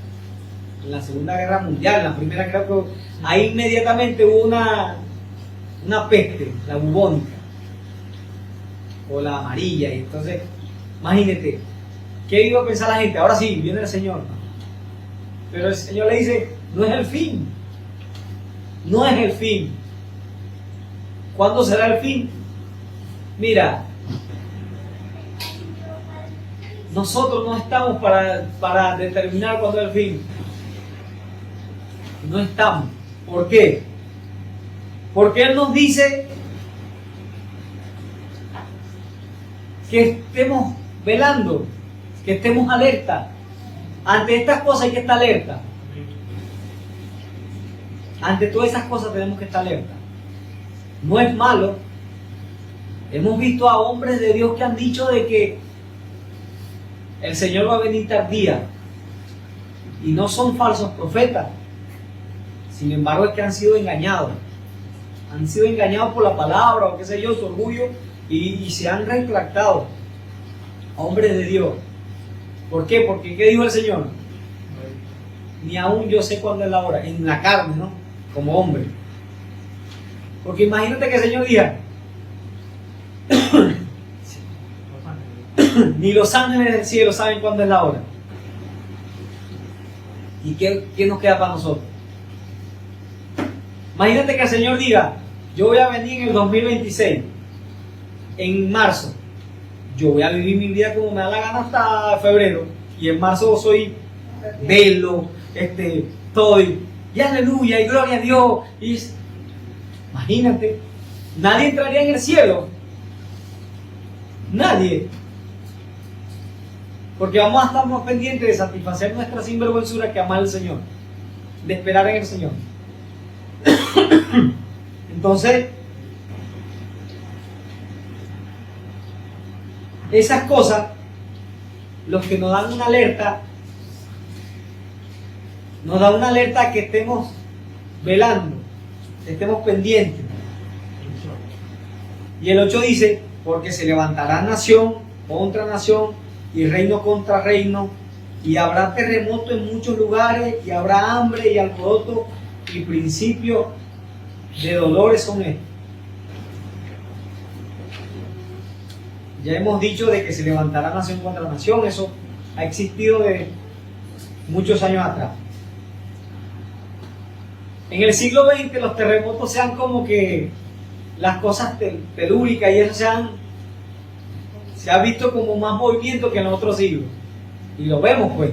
en la Segunda Guerra Mundial, en la primera creo que ahí inmediatamente hubo una peste, la bubónica, o la amarilla, y entonces, imagínate, ¿qué iba a pensar la gente? Ahora sí, viene el Señor. Pero el Señor le dice, no es el fin, no es el fin. ¿Cuándo será el fin? Mira, nosotros no estamos para determinar cuándo es el fin. No estamos. ¿Por qué? Porque Él nos dice que estemos velando, que estemos alerta. Ante estas cosas hay que estar alerta. Ante todas esas cosas tenemos que estar alerta. No es malo. Hemos visto a hombres de Dios que han dicho de que el Señor va a venir tardía. Y no son falsos profetas. Sin embargo, es que han sido engañados. Han sido engañados por la palabra o qué sé yo, su orgullo, y se han retractado. Hombres de Dios. ¿Por qué? Porque ¿qué dijo el Señor? Ni aún yo sé cuándo es la hora. En la carne, ¿no? Como hombre. Porque imagínate que el Señor diga ni los ángeles del cielo saben cuándo es la hora. ¿Y qué nos queda para nosotros? Imagínate que el Señor diga, yo voy a venir en el 2026, en marzo. Yo voy a vivir mi vida como me da la gana hasta febrero. Y en marzo soy velo, estoy, y aleluya, y gloria a Dios. Imagínate, nadie entraría en el cielo. Nadie. Porque vamos a estar más pendientes de satisfacer nuestra sinvergüenzura que amar al Señor, de esperar en el Señor. Entonces, esas cosas, los que nos dan una alerta que estemos velando, que estemos pendientes. Y el 8 dice, porque se levantará nación contra nación y reino contra reino, y habrá terremoto en muchos lugares, y habrá hambre y alboroto, y principio de dolores son estos. Ya hemos dicho de que se levantará nación contra nación, eso ha existido de muchos años atrás. En el siglo XX los terremotos sean como que las cosas telúricas y eso se ha visto como más movimiento que en los otros siglos. Y lo vemos pues.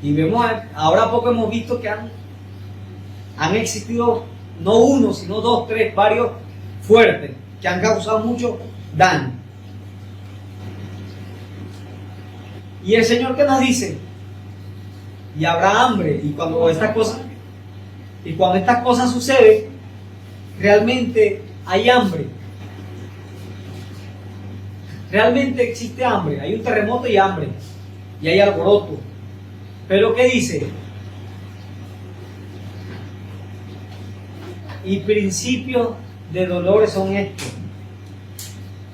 Y vemos, ahora poco hemos visto que han existido no uno, sino dos, tres, varios fuertes, que han causado mucho daño. Y el Señor que nos dice, y habrá hambre, y cuando estas cosas suceden, realmente hay hambre. Realmente existe hambre, hay un terremoto y hambre, y hay alboroto. Pero ¿qué dice? Y principios de dolores son estos.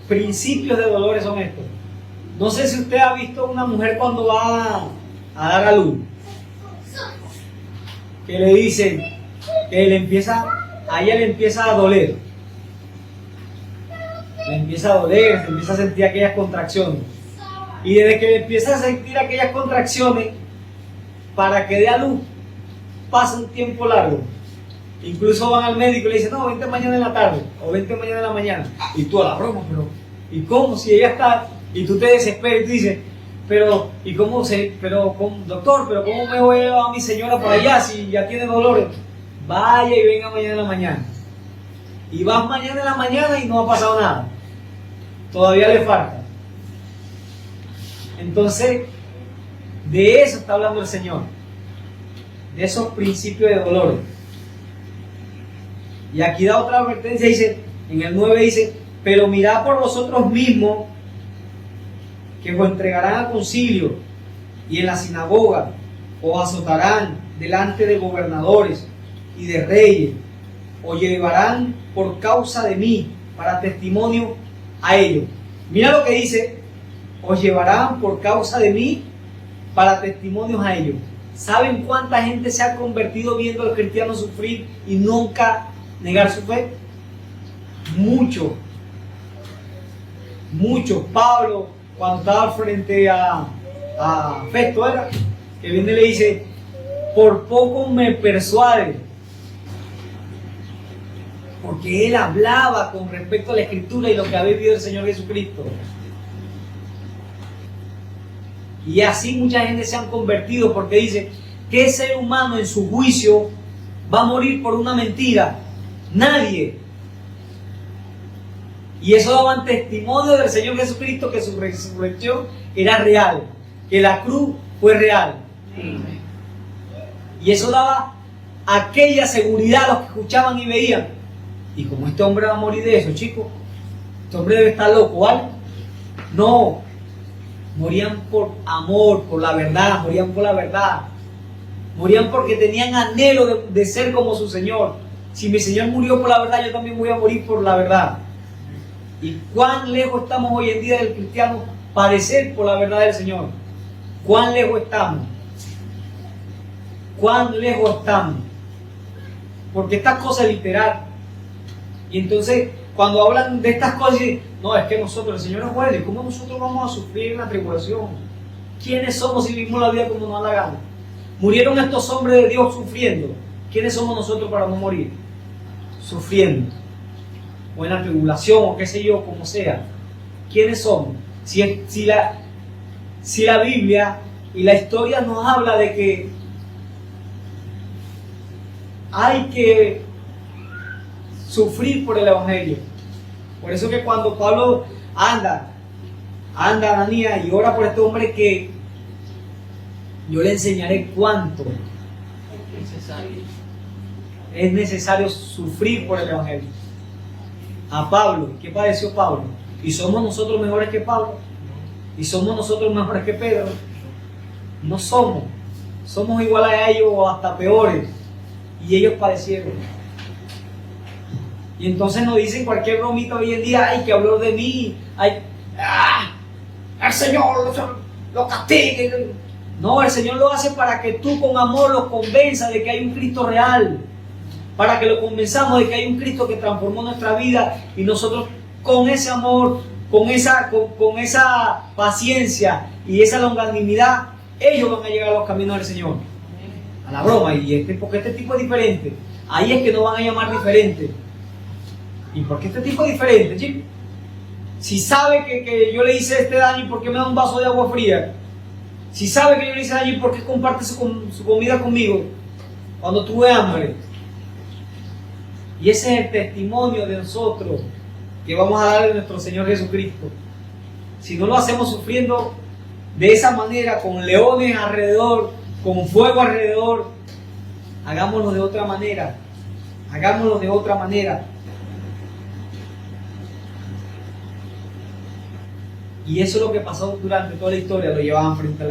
Principios de dolores son estos. No sé si usted ha visto una mujer cuando va a dar a luz, que le dicen que a ella le empieza a doler. Le empieza a doler, se empieza a sentir aquellas contracciones. Y desde que le empieza a sentir aquellas contracciones, para que dé a luz, pasa un tiempo largo. Incluso van al médico y le dicen, no, vente mañana en la tarde, o vente mañana en la mañana. Y tú a la broma, pero, ¿y cómo? Si ella está, y tú te desesperas y tú dices, doctor, pero ¿cómo me voy a llevar a mi señora para allá si ya tiene dolores? Vaya y venga mañana en la mañana. Y vas mañana en la mañana y no ha pasado nada. Todavía le falta. Entonces, De eso está hablando el Señor. De esos principios de dolores. Y aquí da otra advertencia, dice, en el 9 dice, pero mirad por vosotros mismos que os entregarán a concilio y en la sinagoga os azotarán delante de gobernadores y de reyes, os llevarán por causa de mí para testimonio a ellos. Mira lo que dice, os llevarán por causa de mí para testimonios a ellos. ¿Saben cuánta gente se ha convertido viendo a los cristianos sufrir y nunca negar su fe? Muchos. Pablo, cuando estaba frente a Festo, era que viene y le dice, por poco me persuade, porque él hablaba con respecto a la Escritura y lo que había vivido el Señor Jesucristo. Y así mucha gente se han convertido porque dice, ¿qué ser humano en su juicio va a morir por una mentira? Nadie. Y eso daban testimonio del Señor Jesucristo, que su resurrección era real, que la cruz fue real. Y eso daba aquella seguridad a los que escuchaban y veían. Y como este hombre va a morir de eso, chicos, este hombre debe estar loco, ¿vale? No, morían por amor, por la verdad, morían por la verdad. Morían porque tenían anhelo de ser como su Señor. Si mi Señor murió por la verdad, yo también voy a morir por la verdad. ¿Y cuán lejos estamos hoy en día del cristiano padecer por la verdad del Señor? ¿Cuán lejos estamos? ¿Cuán lejos estamos? Porque estas cosas es literal. Y entonces, cuando hablan de estas cosas, dicen, no, es que nosotros, el Señor es bueno, ¿cómo nosotros vamos a sufrir en la tribulación? ¿Quiénes somos si vivimos la vida como nos da la gana? Murieron estos hombres de Dios sufriendo. ¿Quiénes somos nosotros para no morir? Sufriendo. O en la tribulación, o qué sé yo, como sea. ¿Quiénes somos? Si la Biblia y la historia nos habla de que hay que sufrir por el Evangelio. Por eso que cuando Pablo anda Ananías y ora por este hombre, que yo le enseñaré cuánto es necesario sufrir por el Evangelio. A Pablo, ¿qué padeció Pablo? ¿Y somos nosotros mejores que Pablo? ¿Y somos nosotros mejores que Pedro? No somos. Somos iguales a ellos o hasta peores. Y ellos padecieron. Y entonces nos dicen cualquier bromita hoy en día, ay, que habló de mí, ay, el Señor lo castigue. No, el Señor lo hace para que tú con amor los convenzas de que hay un Cristo real, para que lo convenzamos de que hay un Cristo que transformó nuestra vida, y nosotros con ese amor, con esa paciencia y esa longanimidad, ellos van a llegar a los caminos del Señor. A la broma, porque este tipo es diferente. Ahí es que nos van a llamar diferente. ¿Y por qué este tipo es diferente, chicos? Si sabe que yo le hice este daño, ¿por qué me da un vaso de agua fría? Si sabe que yo le hice daño, ¿por qué comparte su comida conmigo cuando tuve hambre? Y ese es el testimonio de nosotros que vamos a darle a nuestro Señor Jesucristo. Si no lo hacemos sufriendo de esa manera, con leones alrededor, con fuego alrededor, hagámoslo de otra manera. Hagámoslo de otra manera. Y eso es lo que pasó durante toda la historia. Lo llevaban frente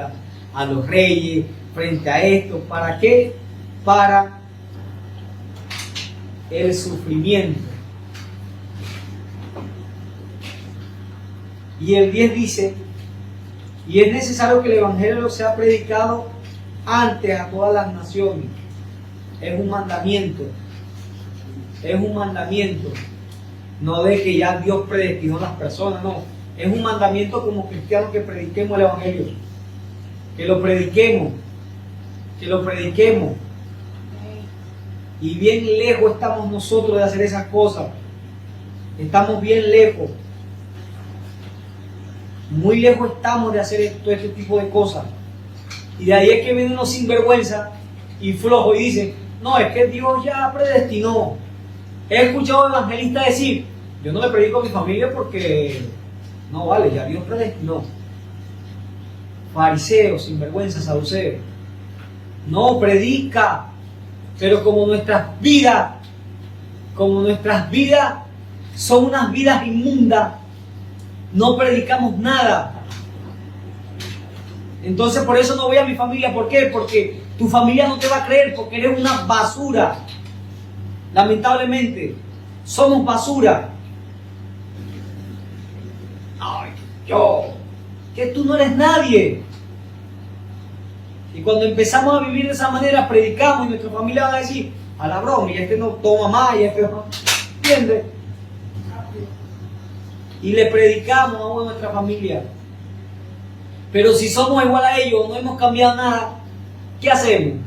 a los reyes, frente a esto. ¿Para qué? Para el sufrimiento. Y el 10 dice, y es necesario que el Evangelio sea predicado antes a todas las naciones. Es un mandamiento. Es un mandamiento. No de que ya Dios predestinó a las personas, no. Es un mandamiento como cristianos que prediquemos el Evangelio. Que lo prediquemos. Que lo prediquemos. Y bien lejos estamos nosotros de hacer esas cosas. Estamos bien lejos. Muy lejos estamos de hacer todo este tipo de cosas. Y de ahí es que viene uno sinvergüenza y flojo y dice, no, es que Dios ya predestinó. He escuchado evangelistas decir, yo no le predico a mi familia porque no vale, ya Dios predestinó. fariseo, sinvergüenza, saduceo. No, predica, pero como nuestras vidas son unas vidas inmundas, no predicamos nada. Entonces por eso no voy a mi familia. ¿Por qué? Porque tu familia no te va a creer, porque eres una basura. Lamentablemente, somos basura. Ay, que tú no eres nadie. Y cuando empezamos a vivir de esa manera, predicamos y nuestra familia va a decir, a la broma, y este no toma más, y este no, ¿entiendes? Y le predicamos a nuestra familia. Pero si somos igual a ellos, no hemos cambiado nada, ¿qué hacemos?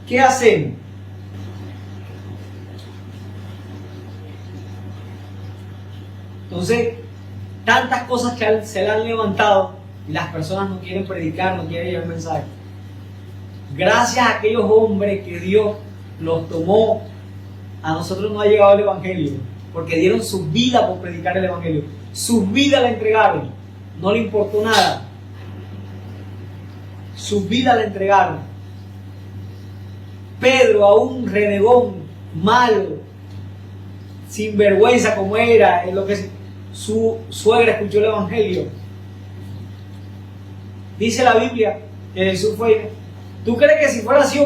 ¿Qué hacemos? Entonces, tantas cosas que se le han levantado y las personas no quieren predicar, no quieren llevar el mensaje. Gracias a aquellos hombres que Dios los tomó, a nosotros no ha llegado el Evangelio, porque dieron su vida por predicar el Evangelio. Sus vidas la entregaron, no le importó nada. Sus vidas la entregaron. Pedro, a un renegón malo, sin vergüenza como era, en lo que su suegra escuchó el Evangelio. Dice la Biblia que Jesús fue. ¿Tú crees que si fuera así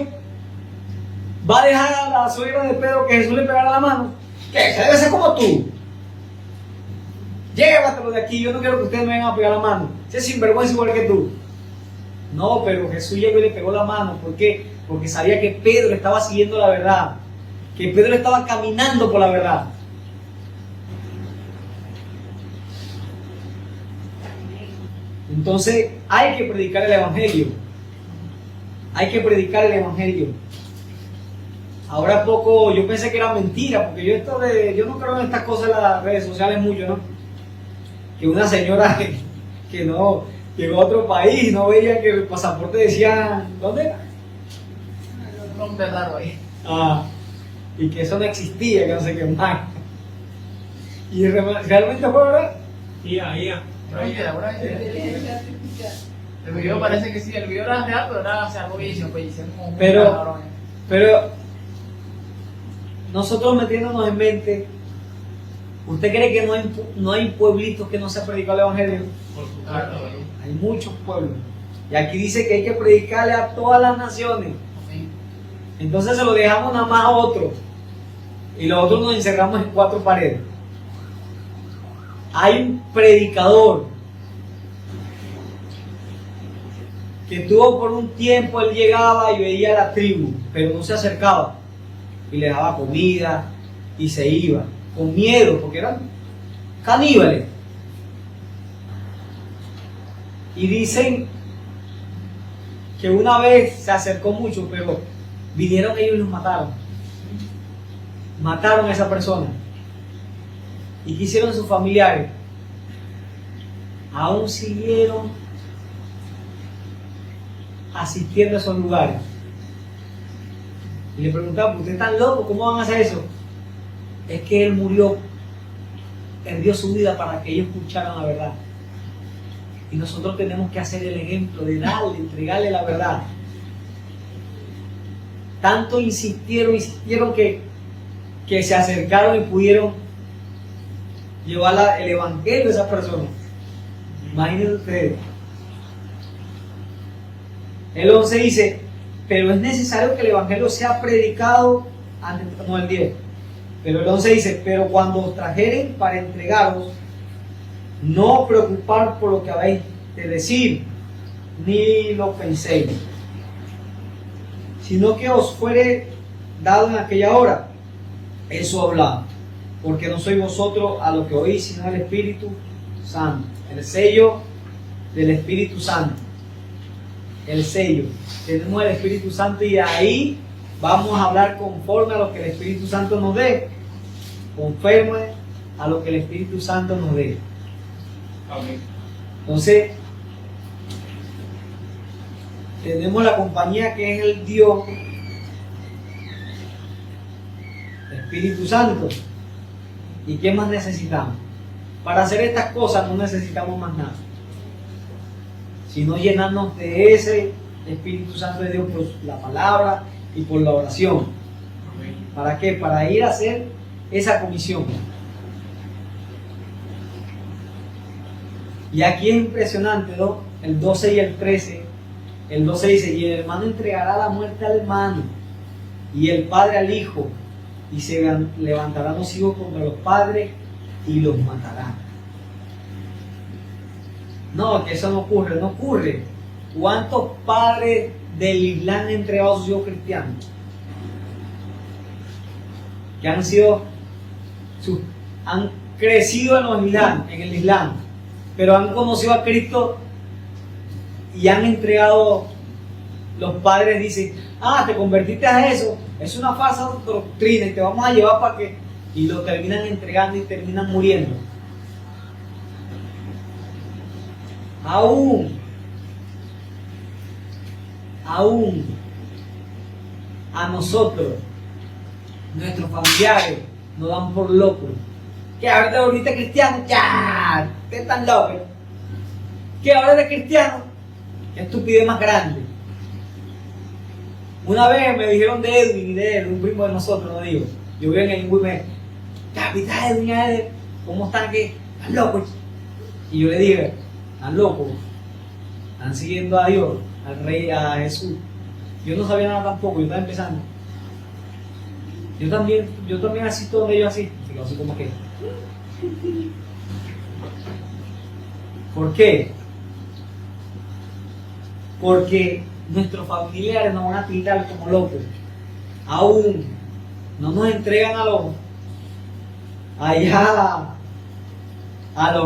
va a dejar a la suegra de Pedro que Jesús le pegara la mano? ¿Qué? Se debe ser como tú. Llévatelo de aquí, yo no quiero que ustedes me vengan a pegar la mano. Ese es sinvergüenza igual que tú. No, pero Jesús llegó y le pegó la mano. ¿Por qué? Porque sabía que Pedro estaba siguiendo la verdad, que Pedro estaba caminando por la verdad. Entonces hay que predicar el Evangelio. Hay que predicar el Evangelio. Ahora poco, yo pensé que era mentira, porque yo no creo en estas cosas en las redes sociales mucho, ¿no? Que una señora que no llegó a otro país, no veía que el pasaporte decía, ¿dónde era? Un nombre raro ahí. Y que eso no existía, que no sé qué más. Y realmente fue verdad. Ia. El video parece que sí, el video era real, pero era, o sea, algo que hicieron como pero nosotros metiéndonos en mente, ¿usted cree que no hay pueblitos que no se ha predicado el Evangelio? Por supuesto. Hay muchos pueblos. Y aquí dice que hay que predicarle a todas las naciones. Entonces se lo dejamos nada más a otros. Y los otros nos encerramos en 4 paredes. Hay un predicador que tuvo por un tiempo, él llegaba y veía a la tribu, pero no se acercaba. Y le daba comida y se iba. Con miedo, porque eran caníbales. Y dicen que una vez se acercó mucho, pero vinieron ellos y los mataron. Mataron a esa persona. ¿Y qué hicieron sus familiares? Aún siguieron asistiendo a esos lugares. Y le preguntaban, ¿ustedes están locos? ¿Cómo van a hacer eso? Es que él murió, él dio su vida para que ellos escucharan la verdad. Y nosotros tenemos que hacer el ejemplo de darle, entregarle la verdad. Tanto insistieron que se acercaron y pudieron llevar el evangelio a esas personas. Imagínense ustedes. El 11 dice, pero es necesario que el evangelio sea predicado antes, no el 10. Pero el 11 dice, pero cuando os trajeren para entregaros, no os preocupar por lo que habéis de decir, ni lo penséis, sino que os fuere dado en aquella hora, eso hablad, porque no sois vosotros a lo que oís, sino el Espíritu Santo. El sello del Espíritu Santo. El sello. Tenemos el Espíritu Santo y ahí vamos a hablar conforme a lo que el Espíritu Santo nos dé. Conforme a lo que el Espíritu Santo nos dé. Amén. Entonces, tenemos la compañía que es el Dios, el Espíritu Santo. ¿Y qué más necesitamos? Para hacer estas cosas no necesitamos más nada. sino llenarnos de ese Espíritu Santo de Dios por la palabra y por la oración. ¿Para qué? Para ir a hacer esa comisión. Y aquí es impresionante, ¿no? El 12 y el 13. El 12 dice: y el hermano entregará la muerte al hermano, y el padre al hijo, y se levantarán los hijos contra los padres y los matarán. No, que eso no ocurre, no ocurre. ¿Cuántos padres del Islam han entregado a sus hijos cristianos? Que han sido, han crecido en el Islam, pero han conocido a Cristo y han entregado. Los padres dicen: te convertiste a eso, es una falsa doctrina y te vamos a llevar para que... Y lo terminan entregando y terminan muriendo. Aún a nosotros, nuestros familiares, nos dan por locos. Que ahora te volviste cristiano, ya, te están locos. Que ahora eres cristiano, qué estupidez más grande. Una vez me dijeron de Edwin y de él, un primo de nosotros, no digo. Yo vi en el Wii, capitán Edwin, ¿cómo están aquí? ¿Están locos? Y yo le dije: están locos, están siguiendo a Dios, al Rey, a Jesús. Yo no sabía nada tampoco, yo estaba empezando. Yo también asisto donde ellos asisten, así como que. ¿Por qué? Porque nuestros familiares nos van a tildar como locos. Aún no nos entregan a los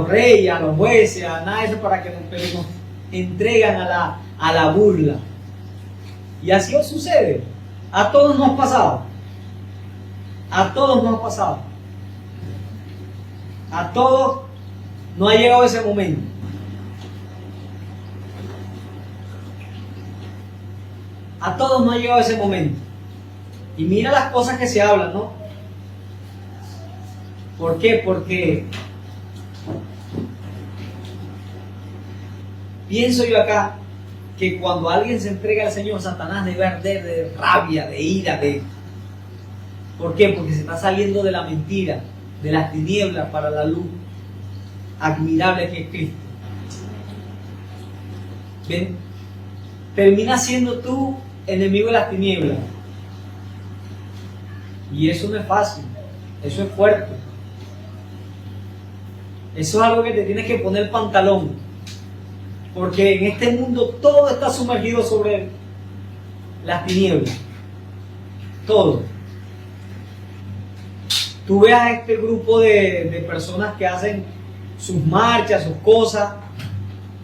reyes, a los jueces, a nada de eso, para que nos entregan a la burla. Y así os sucede. A todos nos ha pasado. A todos nos ha pasado. A todos no ha llegado ese momento. A todos no ha llegado ese momento. Y mira las cosas que se hablan, ¿no? ¿Por qué? Porque pienso yo acá que cuando alguien se entrega al Señor, Satanás debe arder de rabia, de ira, ¿Por qué? Porque se está saliendo de la mentira, de las tinieblas para la luz admirable que es Cristo. ¿Ven? Termina siendo tú enemigo de las tinieblas. Y eso no es fácil, eso es fuerte. Eso es algo que te tienes que poner pantalón. Porque en este mundo todo está sumergido sobre las tinieblas. Todo. Tú ves a este grupo de personas que hacen sus marchas, sus cosas,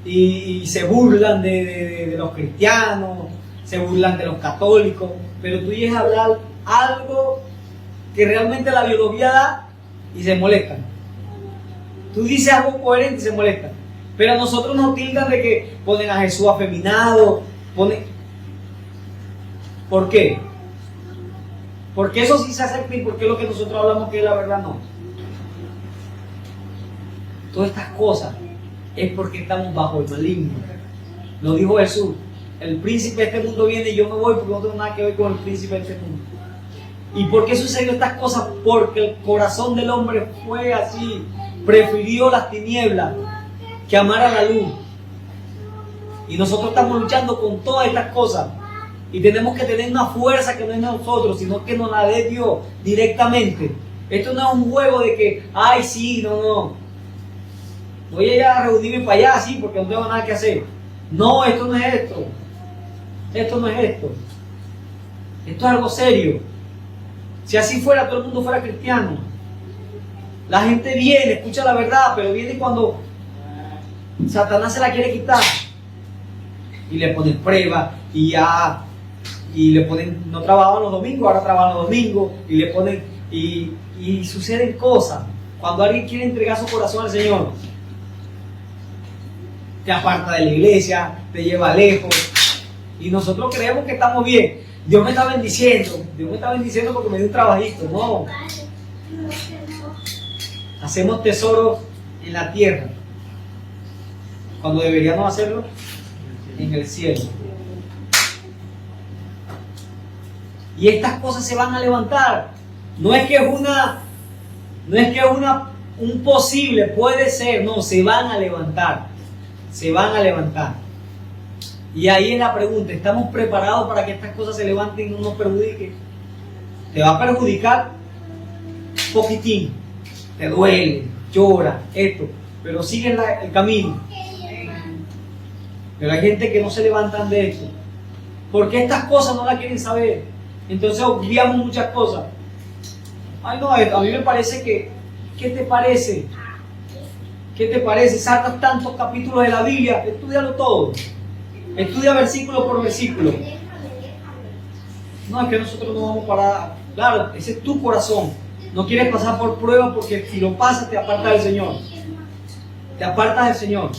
y se burlan de los cristianos, se burlan de los católicos, pero tú llegas a hablar algo que realmente la biología da y se molestan. Tú dices algo coherente y se molestan. Pero a nosotros nos tildan de que ponen a Jesús afeminado, ¿Por qué? Porque eso sí se acepta y porque lo que nosotros hablamos que es la verdad no. Todas estas cosas es porque estamos bajo el maligno. Lo dijo Jesús: el príncipe de este mundo viene y yo me voy porque no tengo nada que ver con el príncipe de este mundo. ¿Y por qué sucedió estas cosas? Porque el corazón del hombre fue así. Prefirió las tinieblas que amar a la luz. Y nosotros estamos luchando con todas estas cosas. Y tenemos que tener una fuerza que no es de nosotros, sino que nos la dé Dios directamente. Esto no es un juego de que, ay, sí, no. Voy a ir a reunirme para allá, sí, porque no tengo nada que hacer. No, esto no es esto. Esto no es esto. Esto es algo serio. Si así fuera, todo el mundo fuera cristiano. La gente viene, escucha la verdad, pero viene cuando Satanás se la quiere quitar. Y le ponen pruebas y le ponen, no trabajaban los domingos, ahora trabajan los domingos, y le ponen, y suceden cosas. Cuando alguien quiere entregar su corazón al Señor, te aparta de la iglesia, te lleva lejos, y nosotros creemos que estamos bien. Dios me está bendiciendo porque me dio un trabajito. No. Hacemos tesoros en la tierra cuando deberíamos hacerlo en el cielo. Y estas cosas se van a levantar. No es que es un posible, puede ser, no, se van a levantar. Se van a levantar. Y ahí es la pregunta, ¿estamos preparados para que estas cosas se levanten y no nos perjudiquen? Te va a perjudicar poquitín, te duele, llora, esto, pero sigue el camino. Pero hay gente que no se levantan de esto, porque estas cosas no las quieren saber, entonces obviamos muchas cosas. Ay no, a mí me parece que, ¿qué te parece? ¿Qué te parece? Sacas tantos capítulos de la Biblia, estúdialo todo, estudia versículo por versículo. No, es que nosotros no vamos para... Claro, ese es tu corazón. No quieres pasar por prueba porque si lo pasas te apartas del Señor. Te apartas del Señor.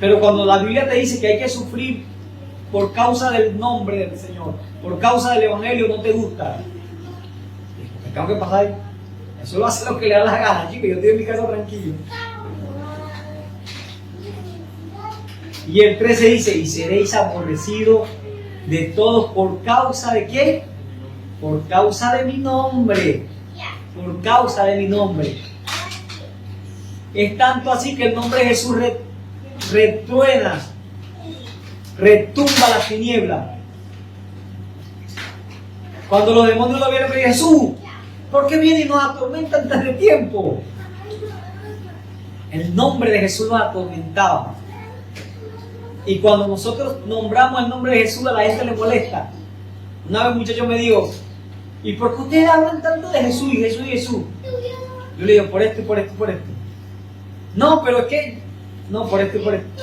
Pero cuando la Biblia te dice que hay que sufrir por causa del nombre del Señor, por causa del Evangelio, no te gusta. Me tengo que pasar. Eso lo hace lo que le da la gana, chicos. Yo estoy en mi casa tranquilo. Y el 13 dice, y seréis aborrecidos de todos por causa de ¿qué? Por causa de mi nombre. Por causa de mi nombre. Es tanto así que el nombre de Jesús retruena, retumba las tinieblas. Cuando los demonios lo vieron, me dijeron, Jesús, ¿por qué viene y nos atormentan tanto tiempo? El nombre de Jesús nos atormentaba. Y cuando nosotros nombramos el nombre de Jesús, a la gente le molesta. Una vez un muchacho me dijo, ¿y por qué ustedes hablan tanto de Jesús y Jesús y Jesús? Yo le digo, por esto y por esto y por esto. No, pero es que, no, por esto y por esto.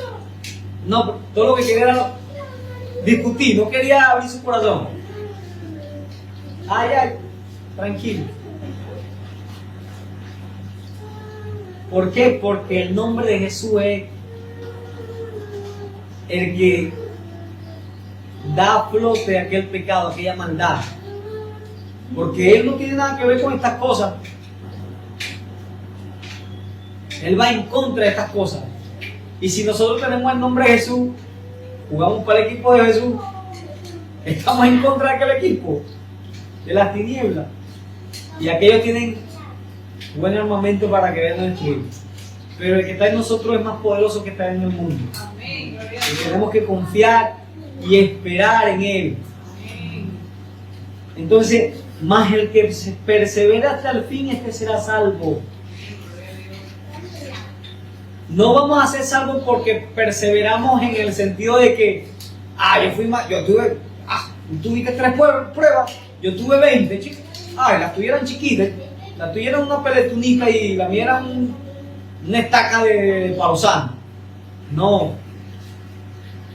No, todo lo que quería era discutir, no quería abrir su corazón. Ay, tranquilo. ¿Por qué? Porque el nombre de Jesús es el que da a flote aquel pecado, aquella maldad. Porque Él no tiene nada que ver con estas cosas. Él va en contra de estas cosas. Y si nosotros tenemos el nombre de Jesús, jugamos para el equipo de Jesús, estamos en contra de aquel equipo, de las tinieblas. Y aquellos tienen buen armamento para querernos destruir. Pero el que está en nosotros es más poderoso que está en el mundo. Amén. Y tenemos que confiar y esperar en Él. Entonces, más el que persevera hasta el fin, este será salvo. No vamos a ser salvos porque perseveramos en el sentido de que, tú tuviste 3 pruebas, yo tuve 20, chicos. Las tuyas eran chiquitas, la tuya era una peletunita y la mía era una estaca de palo santo. No,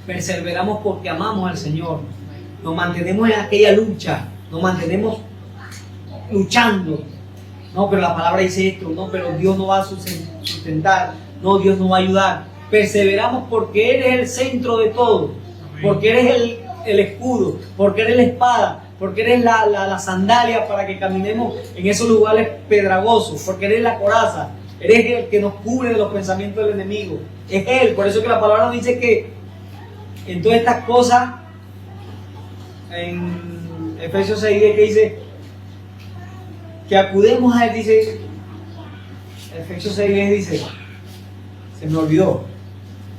perseveramos porque amamos al Señor, nos mantenemos en aquella lucha, nos mantenemos luchando. No, pero la palabra dice esto, no, pero Dios no va a sustentar, no, Dios no va a ayudar. Perseveramos porque Él es el centro de todo, porque eres el escudo, porque eres la espada, porque eres la sandalia para que caminemos en esos lugares pedragosos, porque eres la coraza, eres el que nos cubre de los pensamientos del enemigo. Es Él, por eso que la palabra nos dice que en todas estas cosas, en Efesios 6, que dice que acudemos a Él, dice, Efesios 6 dice, se me olvidó,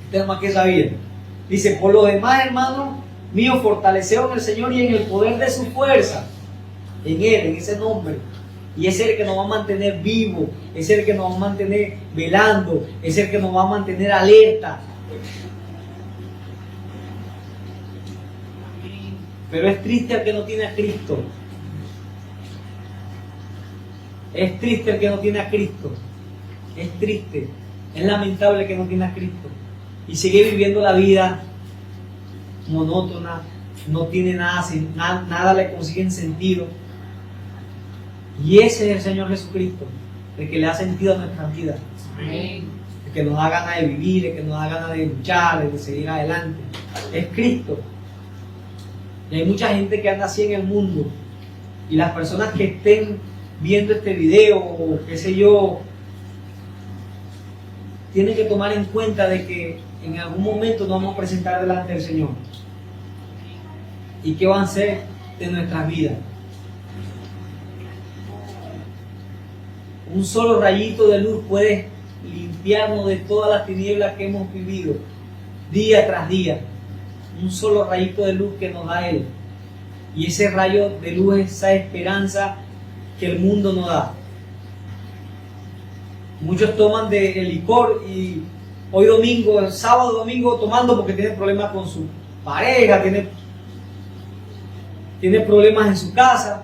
este es más que sabía, dice, por lo demás, hermanos míos, fortaleceos en el Señor y en el poder de su fuerza, en Él, en ese nombre, y es el que nos va a mantener vivos, es el que nos va a mantener velando, es el que nos va a mantener alerta. Pero es triste el que no tiene a Cristo. Es triste el que no tiene a Cristo. Es triste. Es lamentable que no tiene a Cristo. Y sigue viviendo la vida monótona. No tiene nada le consiguen sentido. Y ese es el Señor Jesucristo, el que le da sentido a nuestra vida. El que nos da ganas de vivir, el que nos da ganas de luchar, de seguir adelante. Es Cristo. Y hay mucha gente que anda así en el mundo. Y las personas que estén viendo este video o qué sé yo, tienen que tomar en cuenta de que en algún momento nos vamos a presentar delante del Señor. ¿Y qué van a ser de nuestras vidas? Un solo rayito de luz puede limpiarnos de todas las tinieblas que hemos vivido día tras día. Un solo rayito de luz que nos da Él. Y ese rayo de luz es esa esperanza que el mundo nos da. Muchos toman de licor y hoy domingo, sábado, domingo tomando porque tienen problemas con su pareja, tiene problemas en su casa.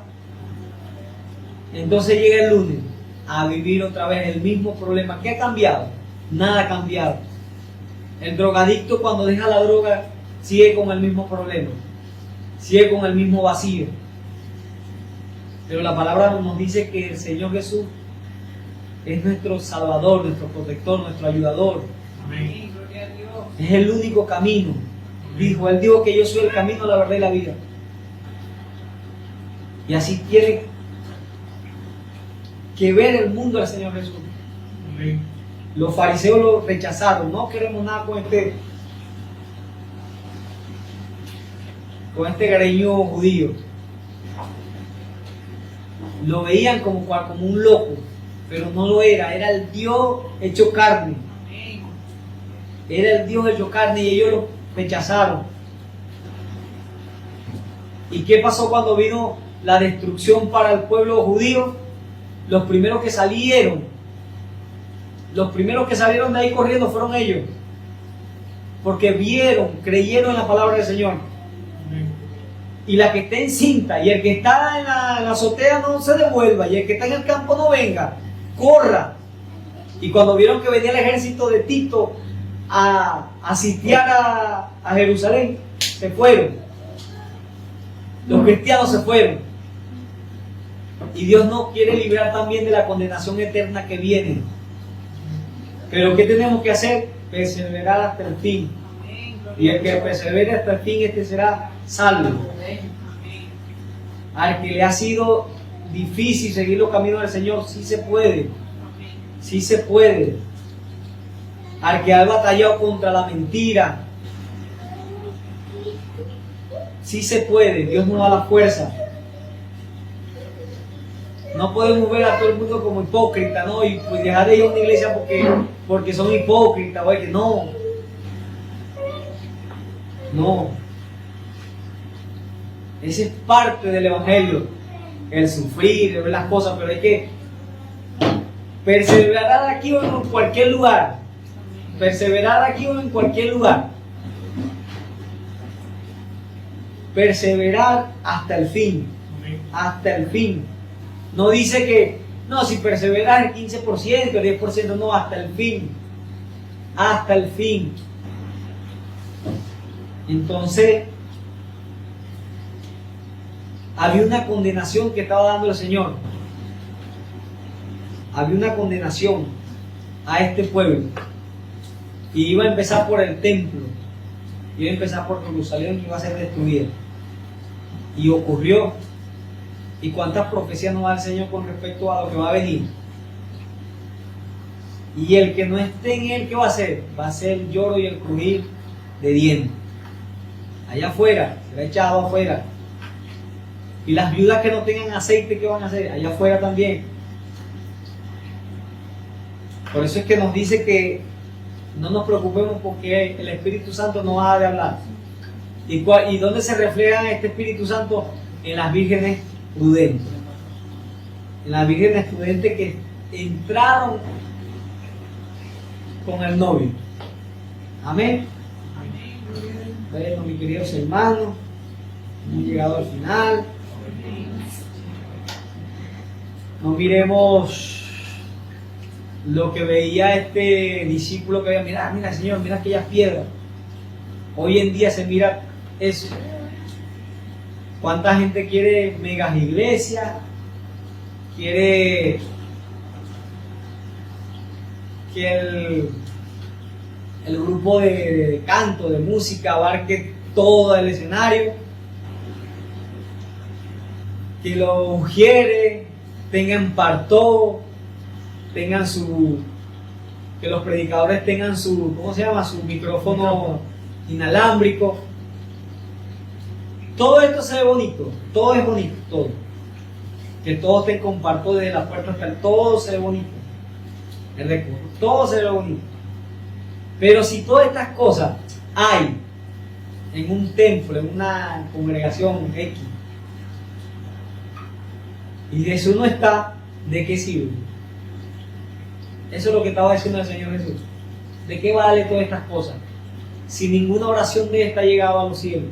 Entonces llega el lunes a vivir otra vez el mismo problema. ¿Qué ha cambiado? Nada ha cambiado. El drogadicto cuando deja la droga sigue con el mismo problema, sigue con el mismo vacío. Pero la palabra nos dice que el Señor Jesús es nuestro Salvador, nuestro protector, nuestro ayudador. Amén. Gloria a Dios. Es el único camino. Él dijo que yo soy el camino, la verdad y la vida. Y así tiene que ver el mundo al Señor Jesús. Amén. Los fariseos lo rechazaron. No queremos nada con este greñudo judío. Lo veían como un loco, pero no lo era. Era el Dios hecho carne. Era el Dios hecho carne y ellos lo rechazaron. ¿Y qué pasó cuando vino la destrucción para el pueblo judío? Los primeros que salieron de ahí corriendo fueron ellos. Porque creyeron en la palabra del Señor. Amén. Y la que esté encinta y el que está en la azotea no se devuelva, y el que está en el campo no venga, corra. Y cuando vieron que venía el ejército de Tito a sitiar a Jerusalén, se fueron. Los cristianos se fueron. Y Dios nos quiere librar también de la condenación eterna que viene. Pero ¿qué tenemos que hacer? Perseverar hasta el fin. Y el que persevere hasta el fin, este será salvo. Al que le ha sido difícil seguir los caminos del Señor, sí se puede. Sí se puede. Al que ha batallado contra la mentira, sí se puede. Dios nos da la fuerza. No podemos ver a todo el mundo como hipócrita, ¿no? Y pues dejar de ir a una iglesia porque son hipócritas, oye, no. No. Ese es parte del evangelio. El sufrir, el ver las cosas, pero hay que perseverar aquí o en cualquier lugar. Perseverar aquí o en cualquier lugar. Perseverar hasta el fin. Hasta el fin. No dice que, no, si perseveras el 15%, el 10%, no, hasta el fin. Hasta el fin. Entonces, había una condenación que estaba dando el Señor. Había una condenación a este pueblo. Y iba a empezar por el templo. Iba a empezar por Jerusalén, que iba a ser destruida. Y ocurrió. ¿Y cuántas profecías nos da el Señor con respecto a lo que va a venir? Y el que no esté en él, ¿qué va a hacer? Va a ser el lloro y el crujir de dientes. Allá afuera, será echado afuera. Y las viudas que no tengan aceite, ¿qué van a hacer? Allá afuera también. Por eso es que nos dice que no nos preocupemos porque el Espíritu Santo nos va a hablar. ¿Y dónde se refleja este Espíritu Santo? En las vírgenes prudentes. En las vírgenes prudentes que entraron con el novio. Amén. Bueno, mis queridos hermanos, hemos llegado al final. No miremos lo que veía este discípulo que veía. Mira Señor, mira aquellas piedras. Hoy en día se mira eso. ¿Cuánta gente quiere megas iglesias? Quiere que el grupo de canto, de música, abarque todo el escenario. Que los ujieres tengan partó, tengan su que los predicadores tengan su, ¿cómo se llama? Su micrófono inalámbrico. Todo esto se ve bonito, todo es bonito, todo. Que todo te comparto desde la puerta hasta el, todo se ve bonito. El recuerdo, todo se ve bonito. Pero si todas estas cosas hay en un templo, en una congregación X, y de eso no está, ¿de qué sirve? Eso es lo que estaba diciendo el Señor Jesús. ¿De qué vale todas estas cosas? Si ninguna oración de esta ha llegado a los cielos.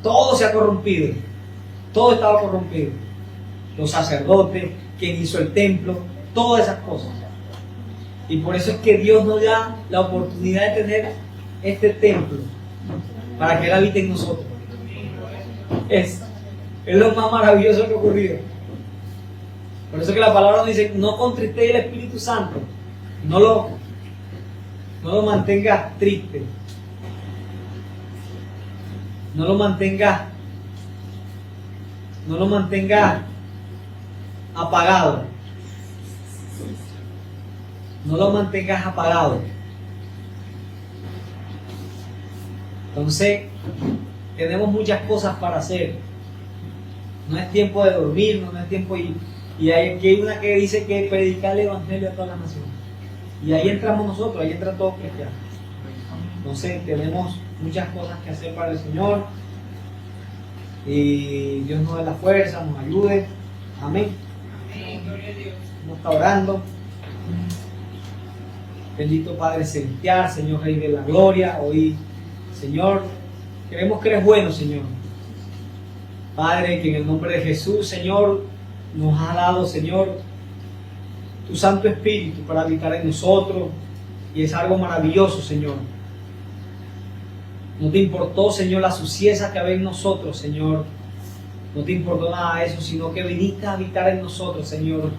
Todo se ha corrompido. Todo estaba corrompido. Los sacerdotes, quien hizo el templo, todas esas cosas. Y por eso es que Dios nos da la oportunidad de tener este templo para que Él habite en nosotros. Es lo más maravilloso que ha ocurrido. Por eso que la palabra nos dice, no contristéis el Espíritu Santo. No lo mantengas triste. No lo mantengas apagado. No lo mantengas apagado. Entonces, tenemos muchas cosas para hacer. No es tiempo de dormir, no es tiempo y aquí hay una que dice que predicar el evangelio a todas las naciones. Y ahí entramos nosotros, ahí entran todos cristianos. Entonces, tenemos muchas cosas que hacer para el Señor. Y Dios nos dé la fuerza, nos ayude. Amén. Nos está orando. Bendito Padre Celestial, Señor Rey de la Gloria. Hoy, Señor, queremos que eres bueno, Señor. Padre, que en el nombre de Jesús, Señor, nos ha dado, Señor, tu Santo Espíritu para habitar en nosotros. Y es algo maravilloso, Señor. No te importó, Señor, la suciedad que había en nosotros, Señor. No te importó nada de eso, sino que viniste a habitar en nosotros, Señor.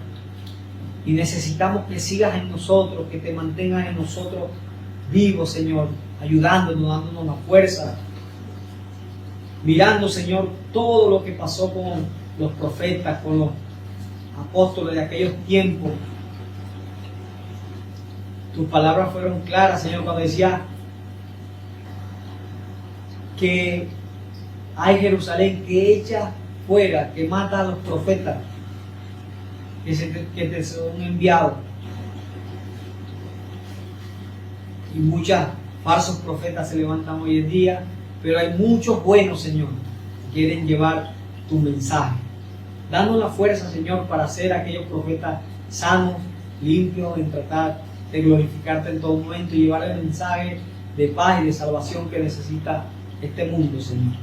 Y necesitamos que sigas en nosotros, que te mantengas en nosotros vivos, Señor, ayudándonos, dándonos la fuerza. Mirando, Señor, todo lo que pasó con los profetas, con los apóstoles de aquellos tiempos. Tus palabras fueron claras, Señor, cuando decía que hay Jerusalén que echa fuera, que mata a los profetas que te son enviados. Y muchos falsos profetas se levantan hoy en día, pero hay muchos buenos, Señor, que quieren llevar tu mensaje. Danos la fuerza, Señor, para ser aquellos profetas sanos, limpios, en tratar de glorificarte en todo momento y llevar el mensaje de paz y de salvación que necesita este mundo, Señor.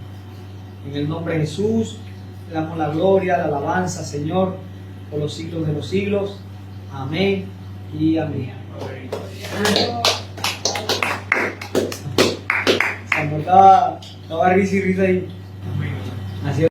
En el nombre de Jesús, le damos la gloria, la alabanza, Señor, por los siglos de los siglos. Amén y amén. Estaba risa y risa ahí. Así